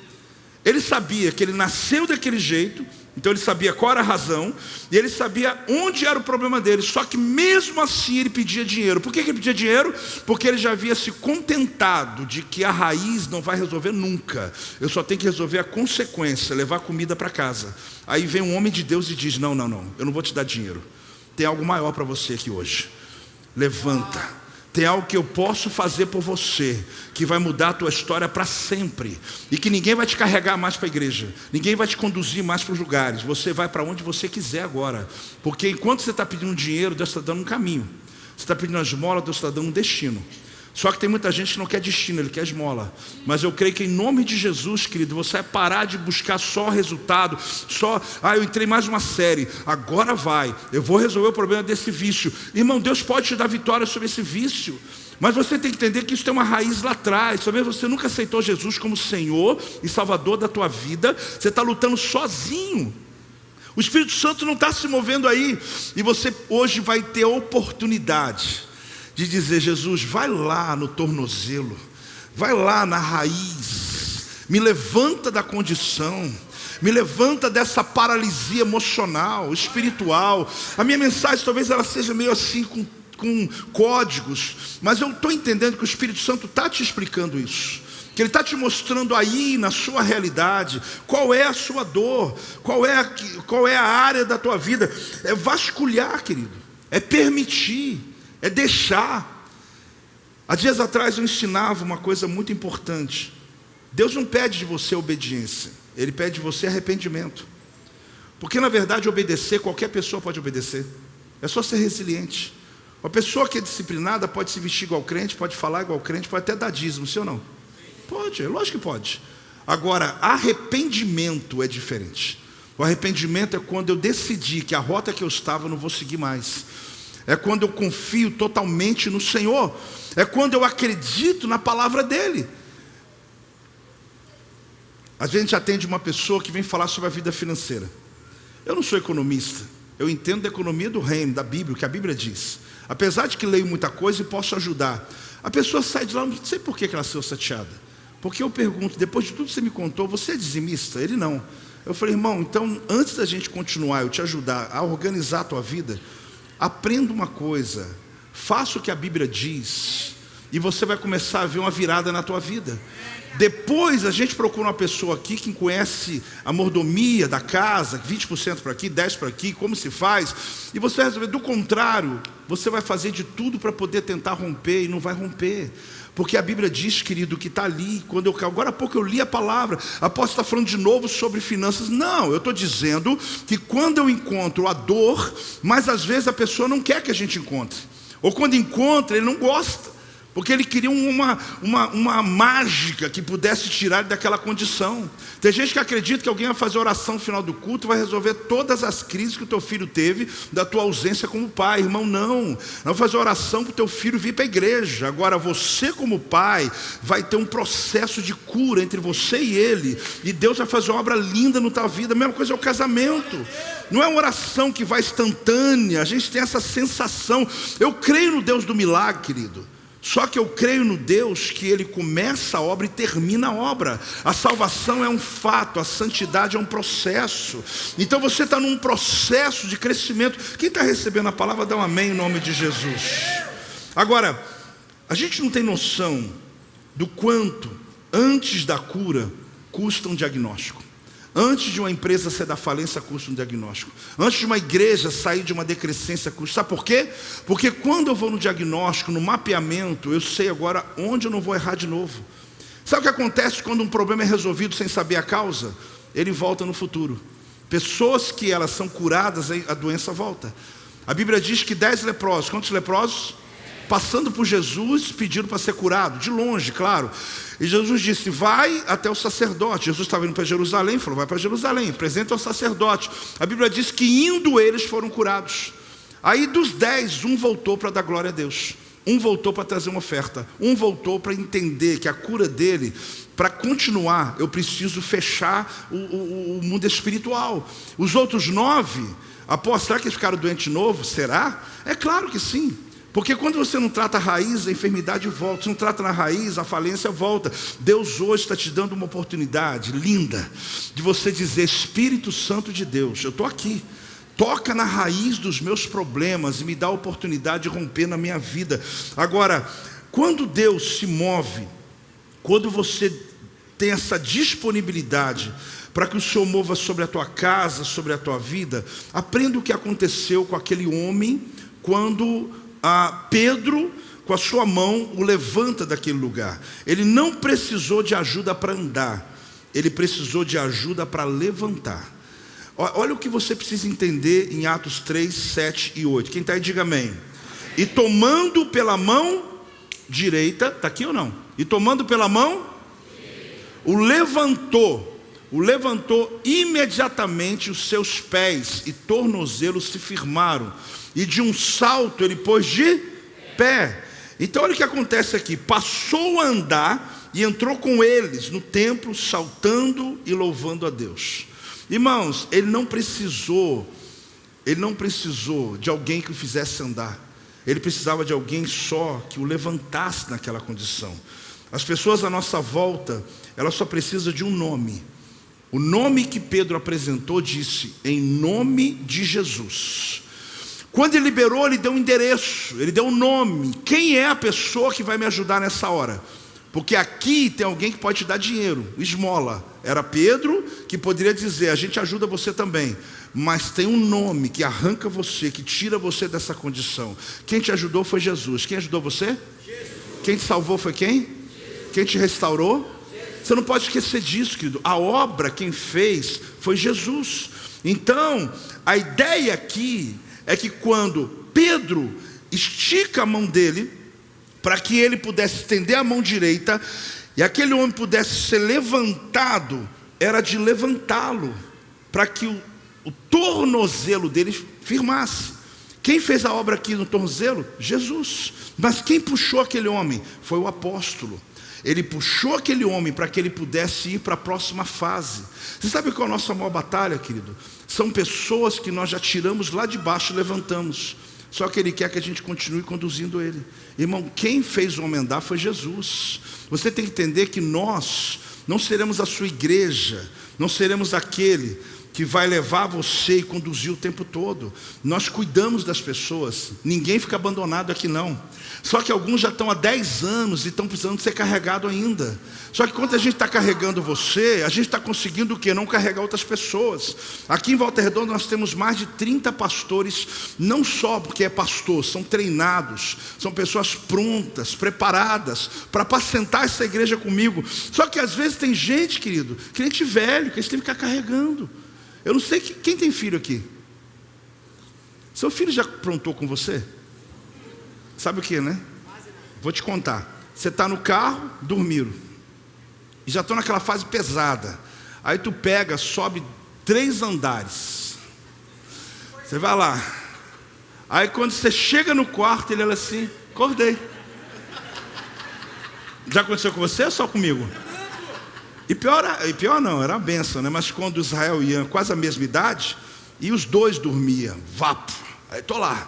Ele sabia que ele nasceu daquele jeito, então ele sabia qual era a razão, e ele sabia onde era o problema dele. Só que mesmo assim ele pedia dinheiro. Por que ele pedia dinheiro? Porque ele já havia se contentado de que a raiz não vai resolver nunca. Eu só tenho que resolver a consequência, levar comida para casa. Aí vem um homem de Deus e diz, não, eu não vou te dar dinheiro. Tem algo maior para você aqui hoje. Levanta, Tem algo que eu posso fazer por você, que vai mudar a tua história para sempre. E que ninguém vai te carregar mais para a igreja. Ninguém vai te conduzir mais para os lugares. Você vai para onde você quiser agora. Porque enquanto você está pedindo dinheiro, Deus está dando um caminho. Você está pedindo uma esmola, Deus está dando um destino. Só que tem muita gente que não quer destino, ele quer esmola. Mas eu creio que em nome de Jesus, querido, você vai parar de buscar só resultado. Eu entrei mais uma série, agora vai, eu vou resolver o problema desse vício. Irmão, Deus pode te dar vitória sobre esse vício. Mas você tem que entender que isso tem uma raiz lá atrás. Talvez você nunca aceitou Jesus como Senhor e Salvador da tua vida. Você está lutando sozinho. O Espírito Santo não está se movendo aí. E você hoje vai ter a oportunidade de dizer: Jesus, vai lá no tornozelo, vai lá na raiz, me levanta da condição, me levanta dessa paralisia emocional, espiritual. A minha mensagem talvez ela seja meio assim com códigos, mas eu estou entendendo que o Espírito Santo está te explicando isso, que Ele está te mostrando aí na sua realidade, qual é a sua dor, qual é a área da tua vida. É vasculhar, querido, é permitir, é deixar. Há dias atrás eu ensinava uma coisa muito importante. Deus não pede de você obediência, Ele pede de você arrependimento. Porque na verdade obedecer, qualquer pessoa pode obedecer. É só ser resiliente. Uma pessoa que é disciplinada pode se vestir igual crente, pode falar igual crente, pode até dar dízimo, sim ou não? Pode, lógico que pode. Agora, arrependimento é diferente. O arrependimento é quando eu decidi que a rota que eu estava eu não vou seguir mais. É quando eu confio totalmente no Senhor. É quando eu acredito na palavra dEle. A gente atende uma pessoa que vem falar sobre a vida financeira. Eu não sou economista. Eu entendo da economia do reino, da Bíblia, o que a Bíblia diz. Apesar de que leio muita coisa e posso ajudar. A pessoa sai de lá, não sei por que ela saiu chateada. Porque eu pergunto, depois de tudo que você me contou, você é dizimista? Ele não. Eu falei: irmão, então antes da gente continuar, eu te ajudar a organizar a tua vida, aprenda uma coisa, faça o que a Bíblia diz, e você vai começar a ver uma virada na tua vida. Depois a gente procura uma pessoa aqui que conhece a mordomia da casa, 20% para aqui, 10% para aqui, como se faz, e você vai resolver. Do contrário, você vai fazer de tudo para poder tentar romper e não vai romper. Porque a Bíblia diz, querido, que está ali. Agora há pouco eu li a palavra. Apóstolo está falando de novo sobre finanças. Não, eu estou dizendo que quando eu encontro a dor, mas às vezes a pessoa não quer que a gente encontre. Ou quando encontra, ele não gosta. Porque ele queria uma mágica que pudesse tirar ele daquela condição. Tem gente que acredita que alguém vai fazer oração no final do culto, vai resolver todas as crises que o teu filho teve da tua ausência como pai. Irmão, não vai fazer oração para o teu filho vir para a igreja. Agora você como pai vai ter um processo de cura entre você e ele, e Deus vai fazer uma obra linda na tua vida. A mesma coisa é o casamento. Não é uma oração que vai instantânea. A gente tem essa sensação. Eu creio no Deus do milagre, querido. Só que eu creio no Deus que Ele começa a obra e termina a obra. A salvação é um fato, a santidade é um processo. Então você está num processo de crescimento. Quem está recebendo a palavra, dá um amém em nome de Jesus. Agora, a gente não tem noção do quanto, antes da cura, custa um diagnóstico. Antes de uma empresa sair da falência, custa um diagnóstico. Antes de uma igreja sair de uma decrescência, custa. Sabe por quê? Porque quando eu vou no diagnóstico, no mapeamento, eu sei agora onde eu não vou errar de novo. Sabe o que acontece quando um problema é resolvido sem saber a causa? Ele volta no futuro. Pessoas que elas são curadas, a doença volta. A Bíblia diz que 10 leprosos, quantos leprosos? Passando por Jesus, pediram para ser curado, de longe, claro. E Jesus disse: vai até o sacerdote. Jesus estava indo para Jerusalém, falou: vai para Jerusalém, apresenta ao sacerdote. A Bíblia diz que indo eles foram curados. Aí dos 10, um voltou para dar glória a Deus. Um voltou para trazer uma oferta. Um voltou para entender que a cura dele, para continuar, eu preciso fechar o mundo espiritual. Os outros 9, após, será que eles ficaram doentes de novo? Será? É claro que sim. Porque quando você não trata a raiz, a enfermidade volta. Se não trata na raiz, a falência volta. Deus hoje está te dando uma oportunidade linda de você dizer: Espírito Santo de Deus, eu estou aqui. Toca na raiz dos meus problemas e me dá a oportunidade de romper na minha vida. Agora, quando Deus se move, quando você tem essa disponibilidade para que o Senhor mova sobre a tua casa, sobre a tua vida, aprenda o que aconteceu com aquele homem quando Pedro, com a sua mão o levanta daquele lugar. Ele não precisou de ajuda para andar, ele precisou de ajuda para levantar. Olha o que você precisa entender em Atos 3, 7 e 8. Quem está aí, diga amém. E tomando pela mão direita, está aqui ou não? E tomando pela mão, o levantou imediatamente, os seus pés e tornozelos se firmaram, e de um salto ele pôs de pé. Então olha o que acontece aqui, passou a andar e entrou com eles no templo, saltando e louvando a Deus. Irmãos, ele não precisou de alguém que o fizesse andar, ele precisava de alguém só que o levantasse naquela condição. As pessoas à nossa volta, elas só precisam de um nome. O nome que Pedro apresentou disse: em nome de Jesus. Quando ele liberou, ele deu um endereço, ele deu um nome. Quem é a pessoa que vai me ajudar nessa hora? Porque aqui tem alguém que pode te dar dinheiro, esmola. Era Pedro que poderia dizer: a gente ajuda você também. Mas tem um nome que arranca você, que tira você dessa condição. Quem te ajudou foi Jesus. Quem ajudou você? Jesus. Quem te salvou foi quem? Jesus. Quem te restaurou? Jesus. Você não pode esquecer disso, querido. A obra, quem fez, foi Jesus. Então, a ideia aqui é que quando Pedro estica a mão dele, para que ele pudesse estender a mão direita, e aquele homem pudesse ser levantado, era de levantá-lo, para que o tornozelo dele firmasse. Quem fez a obra aqui no tornozelo? Jesus. Mas quem puxou aquele homem? Foi o apóstolo. Ele puxou aquele homem para que ele pudesse ir para a próxima fase. Você sabe qual é a nossa maior batalha, querido? São pessoas que nós já tiramos lá de baixo e levantamos. Só que ele quer que a gente continue conduzindo ele. Irmão, quem fez o homem andar foi Jesus. Você tem que entender que nós não seremos a sua igreja, não seremos aquele que vai levar você e conduzir o tempo todo. Nós cuidamos das pessoas, ninguém fica abandonado aqui não. Só que alguns já estão há 10 anos e estão precisando ser carregados ainda. Só que quando a gente está carregando você, a gente está conseguindo o quê? Não carregar outras pessoas. Aqui em Volta Redonda nós temos mais de 30 pastores, não só porque é pastor, são treinados, são pessoas prontas, preparadas para apacentar essa igreja comigo. Só que às vezes tem gente, querido, crente velho, que eles têm que ficar carregando. Eu não sei quem tem filho aqui. Seu filho já aprontou com você? Sabe o que, né? Vou te contar. Você está no carro, dormiram. E já estou naquela fase pesada. Aí tu pega, sobe 3 andares. Você vai lá. Aí quando você chega no quarto, ele olha assim: acordei. Já aconteceu com você ou só comigo? E pior não, era uma benção, né? Mas quando Israel e Ian, quase a mesma idade, e os dois dormiam, vapo. Aí estou lá.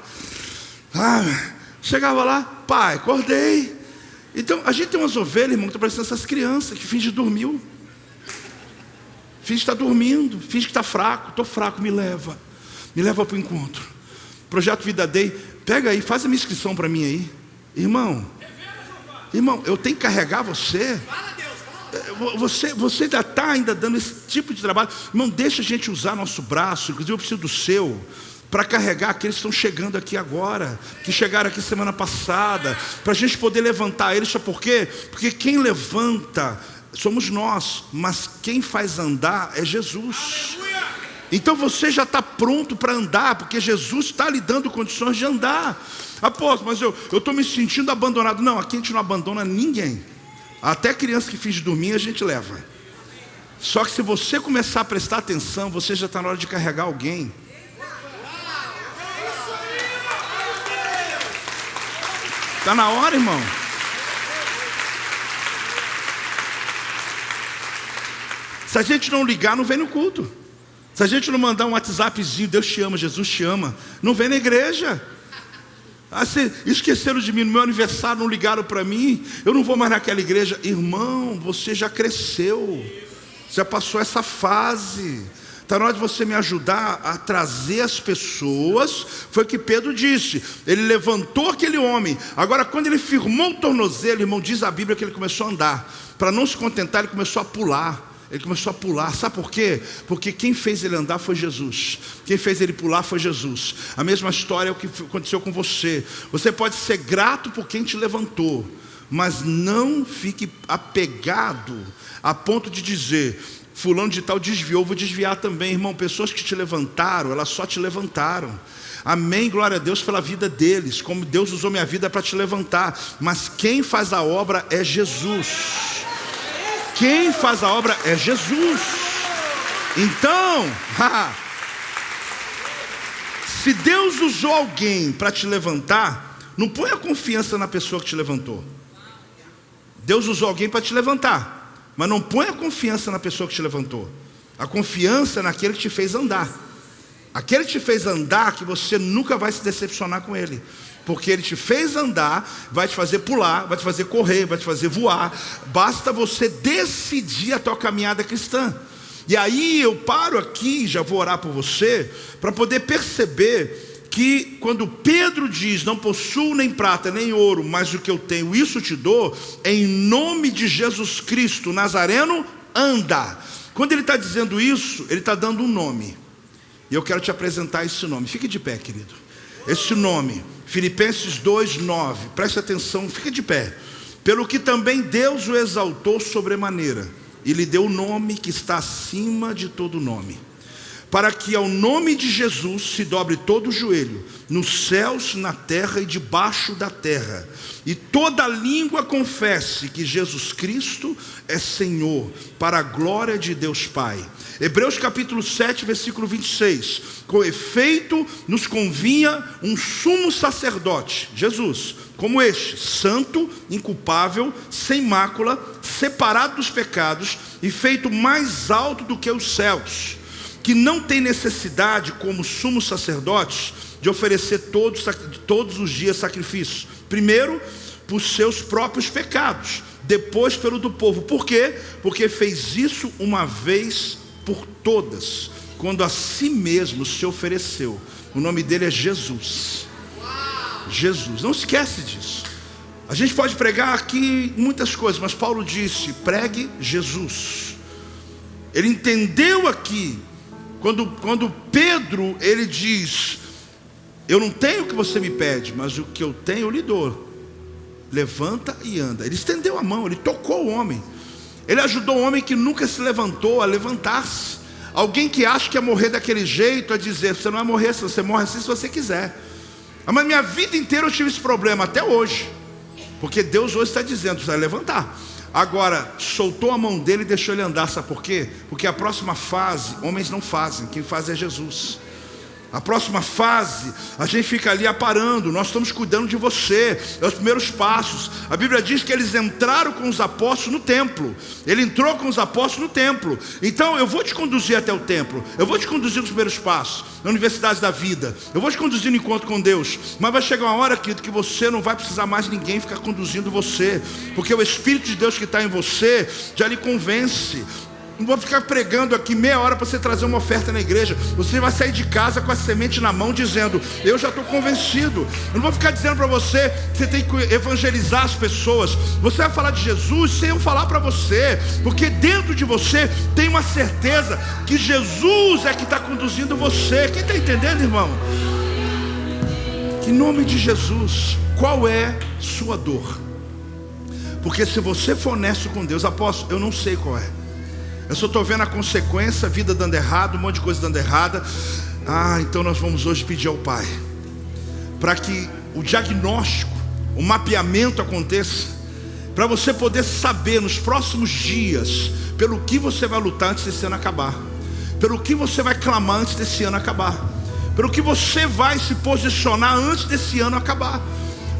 Chegava lá, pai, acordei. Então, a gente tem umas ovelhas, irmão, que estão parecendo essas crianças que fingem que dormiu. Finge que está dormindo, finge que está fraco. Estou fraco, me leva para o encontro. Projeto Vida Day, pega aí, faz a minha inscrição para mim aí. Irmão, eu tenho que carregar você. Você ainda dando esse tipo de trabalho. Irmão, deixa a gente usar nosso braço. Inclusive eu preciso do seu, para carregar aqueles que estão chegando aqui agora, que chegaram aqui semana passada, para a gente poder levantar eles. Sabe por quê? Porque quem levanta somos nós, mas quem faz andar é Jesus. Então você já está pronto para andar, porque Jesus está lhe dando condições de andar. Apóstolo, mas eu estou me sentindo abandonado. Não, aqui a gente não abandona ninguém. Até criança que finge dormir a gente leva. Só que se você começar a prestar atenção, você já está na hora de carregar alguém. Está na hora, irmão. Se a gente não ligar, não vem no culto. Se a gente não mandar um WhatsAppzinho, Deus te ama, Jesus te ama, não vem na igreja. Esqueceram de mim no meu aniversário, não ligaram para mim, eu não vou mais naquela igreja. Irmão, você já cresceu, já passou essa fase. Está na hora de você me ajudar a trazer as pessoas. Foi o que Pedro disse. Ele levantou aquele homem. Agora quando ele firmou o tornozelo, irmão, diz a Bíblia que ele começou a andar. Para não se contentar, ele começou a pular. Ele começou a pular. Sabe por quê? Porque quem fez ele andar foi Jesus. Quem fez ele pular foi Jesus. A mesma história é o que aconteceu com você. Você pode ser grato por quem te levantou, mas não fique apegado a ponto de dizer: fulano de tal desviou, vou desviar também. Irmão, pessoas que te levantaram, elas só te levantaram. Amém, glória a Deus pela vida deles, como Deus usou minha vida para te levantar. Mas quem faz a obra é Jesus. Quem faz a obra é Jesus. Então, se Deus usou alguém para te levantar, não põe a confiança na pessoa que te levantou. Deus usou alguém para te levantar, mas não põe a confiança na pessoa que te levantou. A confiança é naquele que te fez andar. Aquele que te fez andar, que você nunca vai se decepcionar com ele. Porque ele te fez andar, vai te fazer pular, vai te fazer correr, vai te fazer voar. Basta você decidir a tua caminhada cristã. E aí eu paro aqui, já vou orar por você, para poder perceber que quando Pedro diz: não possuo nem prata nem ouro, mas o que eu tenho, isso te dou, em nome de Jesus Cristo Nazareno, anda. Quando ele está dizendo isso, ele está dando um nome. E eu quero te apresentar esse nome. Fique de pé, querido. Esse nome, Filipenses 2:9, preste atenção, fica de pé. Pelo que também Deus o exaltou sobremaneira, e lhe deu o nome que está acima de todo nome, para que ao nome de Jesus se dobre todo o joelho, nos céus, na terra e debaixo da terra, e toda língua confesse que Jesus Cristo é Senhor, para a glória de Deus Pai. Hebreus capítulo 7, versículo 26. Com efeito, nos convinha um sumo sacerdote, Jesus, como este, santo, inculpável, sem mácula, separado dos pecados e feito mais alto do que os céus, que não tem necessidade, como sumo sacerdote, de oferecer todos os dias sacrifícios. Primeiro, por seus próprios pecados, depois pelo do povo. Por quê? Porque fez isso uma vez por todas, quando a si mesmo se ofereceu. O nome dele é Jesus. Jesus, não esquece disso. A gente pode pregar aqui muitas coisas, mas Paulo disse: pregue Jesus. Ele entendeu aqui, quando Pedro, ele diz: eu não tenho o que você me pede, mas o que eu tenho eu lhe dou. Levanta e anda. Ele estendeu a mão, ele tocou o homem. Ele ajudou o homem que nunca se levantou a levantar-se. Alguém que acha que ia morrer daquele jeito, a dizer: você não vai morrer, você morre assim se você quiser. Mas minha vida inteira eu tive esse problema, até hoje. Porque Deus hoje está dizendo: você vai levantar. Agora, soltou a mão dele e deixou ele andar. Sabe por quê? Porque a próxima fase, homens não fazem, quem faz é Jesus. A próxima fase, a gente fica ali aparando. Nós estamos cuidando de você. É os primeiros passos. A Bíblia diz que eles entraram com os apóstolos no templo. Ele entrou com os apóstolos no templo. Então eu vou te conduzir até o templo. Eu vou te conduzir nos primeiros passos, na universidade da vida. Eu vou te conduzir no encontro com Deus. Mas vai chegar uma hora, querido, que você não vai precisar mais de ninguém ficar conduzindo você. Porque o Espírito de Deus que está em você já lhe convence. Não vou ficar pregando aqui meia hora para você trazer uma oferta na igreja. Você vai sair de casa com a semente na mão dizendo: eu já estou convencido. Eu não vou ficar dizendo para você que você tem que evangelizar as pessoas. Você vai falar de Jesus sem eu falar para você, porque dentro de você tem uma certeza que Jesus é que está conduzindo você. Quem está entendendo, irmão? Que em nome de Jesus, qual é sua dor? Porque se você for honesto com Deus: apóstolo, eu não sei qual é. Eu só estou vendo a consequência, a vida dando errado, um monte de coisa dando errada. Então nós vamos hoje pedir ao Pai para que o diagnóstico, o mapeamento aconteça, para você poder saber nos próximos dias pelo que você vai lutar antes desse ano acabar, pelo que você vai clamar antes desse ano acabar, pelo que você vai se posicionar antes desse ano acabar,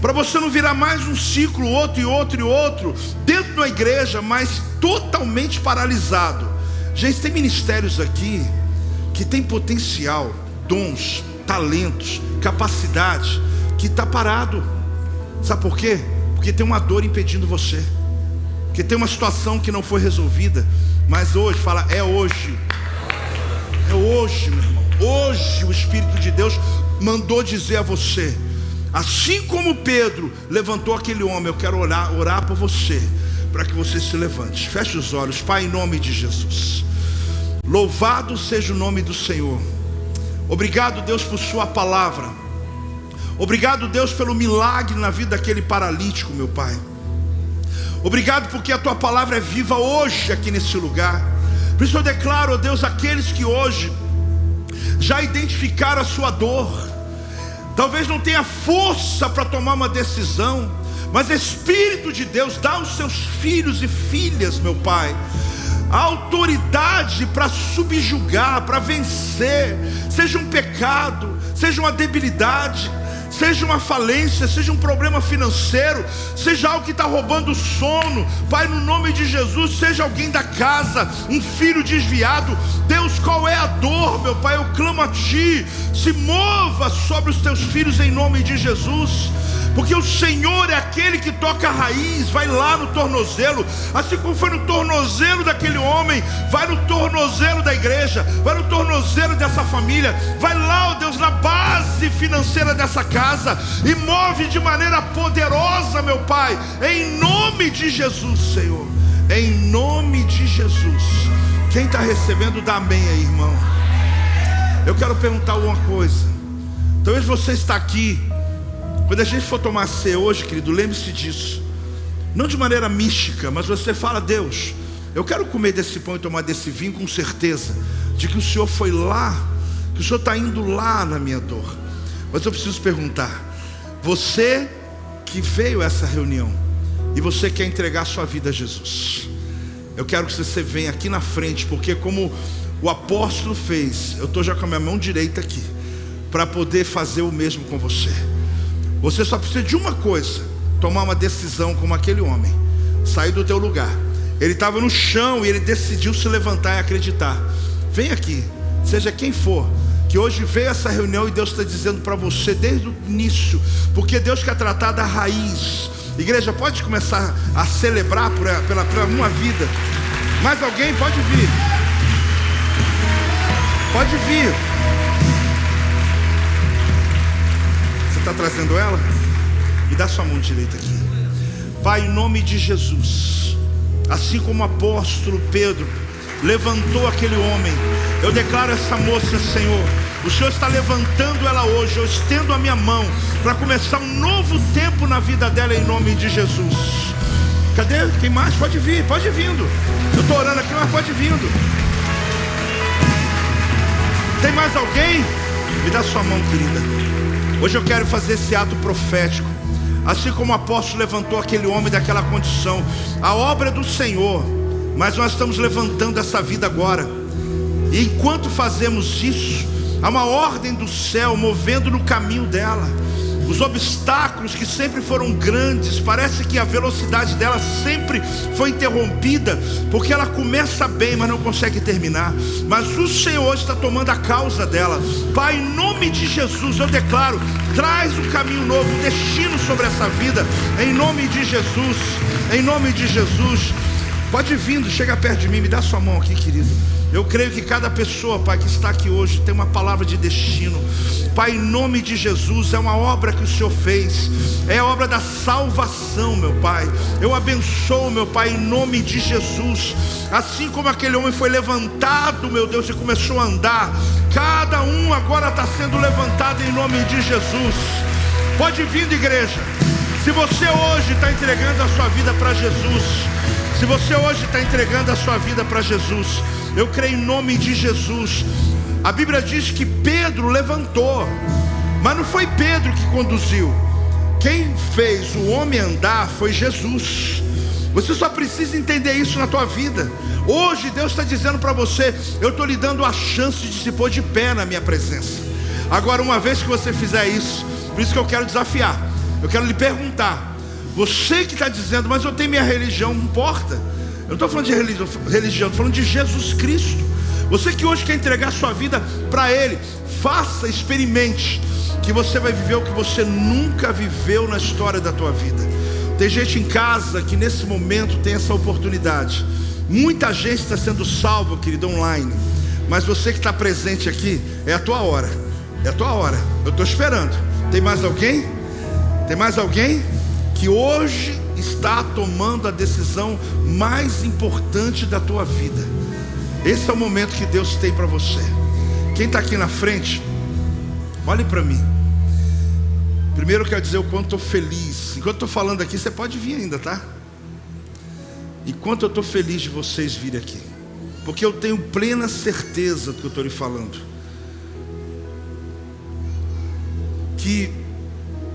para você não virar mais um ciclo, outro e outro e outro, dentro da igreja, mas totalmente paralisado. Gente, tem ministérios aqui que tem potencial, dons, talentos, capacidade, que está parado. Sabe por quê? Porque tem uma dor impedindo você, porque tem uma situação que não foi resolvida. Mas hoje, fala: é hoje. É hoje, meu irmão. Hoje o Espírito de Deus mandou dizer a você: assim como Pedro levantou aquele homem, eu quero orar por você, para que você se levante. Feche os olhos. Pai, em nome de Jesus, louvado seja o nome do Senhor. Obrigado, Deus, por sua palavra. Obrigado, Deus, pelo milagre na vida daquele paralítico, meu Pai. Obrigado porque a tua palavra é viva hoje aqui nesse lugar. Por isso eu declaro, ó Deus, aqueles que hoje já identificaram a sua dor, talvez não tenha força para tomar uma decisão, mas Espírito de Deus, dá aos seus filhos e filhas, meu Pai, a autoridade para subjugar, para vencer, seja um pecado, seja uma debilidade, seja uma falência, seja um problema financeiro, seja algo que está roubando o sono. Pai, no nome de Jesus, seja alguém da casa, um filho desviado. Deus, qual é a dor, meu Pai? Eu clamo a Ti, se mova sobre os Teus filhos em nome de Jesus, porque o Senhor é aquele que toca a raiz, vai lá no tornozelo, assim como foi no tornozelo daquele homem, vai no tornozelo da igreja, vai no tornozelo dessa família, vai lá, ó Deus, na base financeira dessa casa, e move de maneira poderosa, meu Pai, em nome de Jesus, Senhor, em nome de Jesus. Quem está recebendo, dá amém aí, irmão. Eu quero perguntar uma coisa. Talvez você está aqui, quando a gente for tomar ceia hoje, querido, lembre-se disso, não de maneira mística, mas você fala: Deus, eu quero comer desse pão e tomar desse vinho com certeza de que o Senhor foi lá, que o Senhor está indo lá na minha dor. Mas eu preciso perguntar, você que veio a essa reunião e você quer entregar a sua vida a Jesus, eu quero que você venha aqui na frente, porque como o apóstolo fez, eu estou já com a minha mão direita aqui, para poder fazer o mesmo com você. Você só precisa de uma coisa: tomar uma decisão como aquele homem, sair do teu lugar. Ele estava no chão e ele decidiu se levantar e acreditar. Vem aqui, seja quem for, que hoje veio essa reunião e Deus está dizendo para você desde o início, porque Deus quer tratar da raiz. Igreja, pode começar a celebrar pela uma vida. Mais alguém? Pode vir. Pode vir. Está trazendo ela? Me dá sua mão direita aqui. Pai, em nome de Jesus, assim como o apóstolo Pedro levantou aquele homem, eu declaro essa moça, Senhor, o Senhor está levantando ela hoje. Eu estendo a minha mão para começar um novo tempo na vida dela, em nome de Jesus. Cadê? Quem mais? Pode vir, pode vindo. Eu estou orando aqui, mas pode vindo. Tem mais alguém? Me dá sua mão, querida. Hoje eu quero fazer esse ato profético. Assim como o apóstolo levantou aquele homem daquela condição, a obra é do Senhor, mas nós estamos levantando essa vida agora. E enquanto fazemos isso, há uma ordem do céu movendo no caminho dela. Os obstáculos que sempre foram grandes, parece que a velocidade dela sempre foi interrompida, porque ela começa bem, mas não consegue terminar. Mas o Senhor está tomando a causa dela. Pai, em nome de Jesus, eu declaro: traz um caminho novo, um destino sobre essa vida, em nome de Jesus, em nome de Jesus. Pode vir, chega perto de mim, me dá sua mão aqui, querido. Eu creio que cada pessoa, Pai, que está aqui hoje tem uma palavra de destino. Pai, em nome de Jesus, é uma obra que o Senhor fez, é a obra da salvação, meu Pai. Eu abençoo, meu Pai, em nome de Jesus. Assim como aquele homem foi levantado, meu Deus, e começou a andar, cada um agora está sendo levantado em nome de Jesus. Pode vir, igreja. Se você hoje está entregando a sua vida para Jesus, se você hoje está entregando a sua vida para Jesus, eu creio em nome de Jesus. A Bíblia diz que Pedro levantou, mas não foi Pedro que conduziu. Quem fez o homem andar foi Jesus. Você só precisa entender isso na tua vida. Hoje Deus está dizendo para você: eu estou lhe dando a chance de se pôr de pé na minha presença. Agora, uma vez que você fizer isso, por isso que eu quero desafiar, eu quero lhe perguntar: você que está dizendo, mas eu tenho minha religião, não importa. Eu não estou falando de religião, estou falando de Jesus Cristo. Você que hoje quer entregar sua vida para Ele, faça, experimente, que você vai viver o que você nunca viveu na história da tua vida. Tem gente em casa que nesse momento tem essa oportunidade. Muita gente está sendo salva, querido, online. Mas você que está presente aqui, é a tua hora. É a tua hora. Eu estou esperando. Tem mais alguém? Tem mais alguém que hoje está tomando a decisão mais importante da tua vida. Esse é o momento que Deus tem para você. Quem está aqui na frente, olhe para mim. Primeiro eu quero dizer o quanto estou feliz. Enquanto estou falando aqui, você pode vir ainda, tá? Enquanto eu estou feliz de vocês virem aqui, porque eu tenho plena certeza do que eu estou lhe falando, que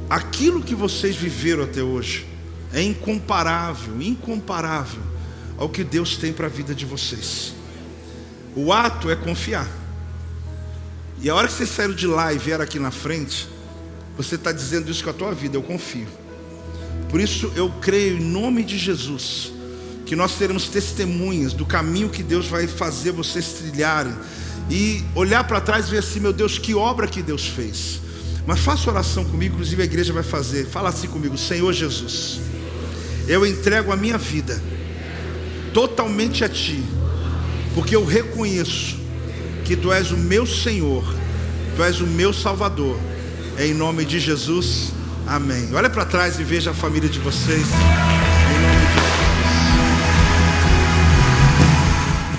aquilo que vocês viveram até hoje é incomparável, incomparável ao que Deus tem para a vida de vocês. O ato é confiar. E a hora que vocês saíram de lá e vieram aqui na frente, você está dizendo isso com a tua vida: eu confio. Por isso eu creio em nome de Jesus que nós teremos testemunhas do caminho que Deus vai fazer vocês trilharem, e olhar para trás e ver assim: meu Deus, que obra que Deus fez. Mas faça oração comigo, inclusive a igreja vai fazer. Fala assim comigo: Senhor Jesus, eu entrego a minha vida totalmente a Ti, porque eu reconheço que Tu és o meu Senhor, Tu és o meu Salvador. Em nome de Jesus, amém. Olha para trás e veja a família de vocês. Em nome de Jesus.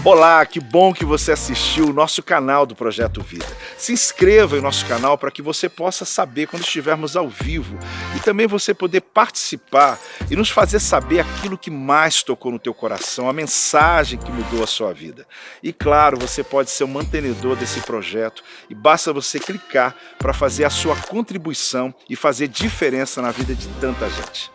Olá, que bom que você assistiu o nosso canal do Projeto Vida. Se inscreva em nosso canal para que você possa saber quando estivermos ao vivo, e também você poder participar e nos fazer saber aquilo que mais tocou no teu coração, a mensagem que mudou a sua vida. E claro, você pode ser o mantenedor desse projeto, e basta você clicar para fazer a sua contribuição e fazer diferença na vida de tanta gente.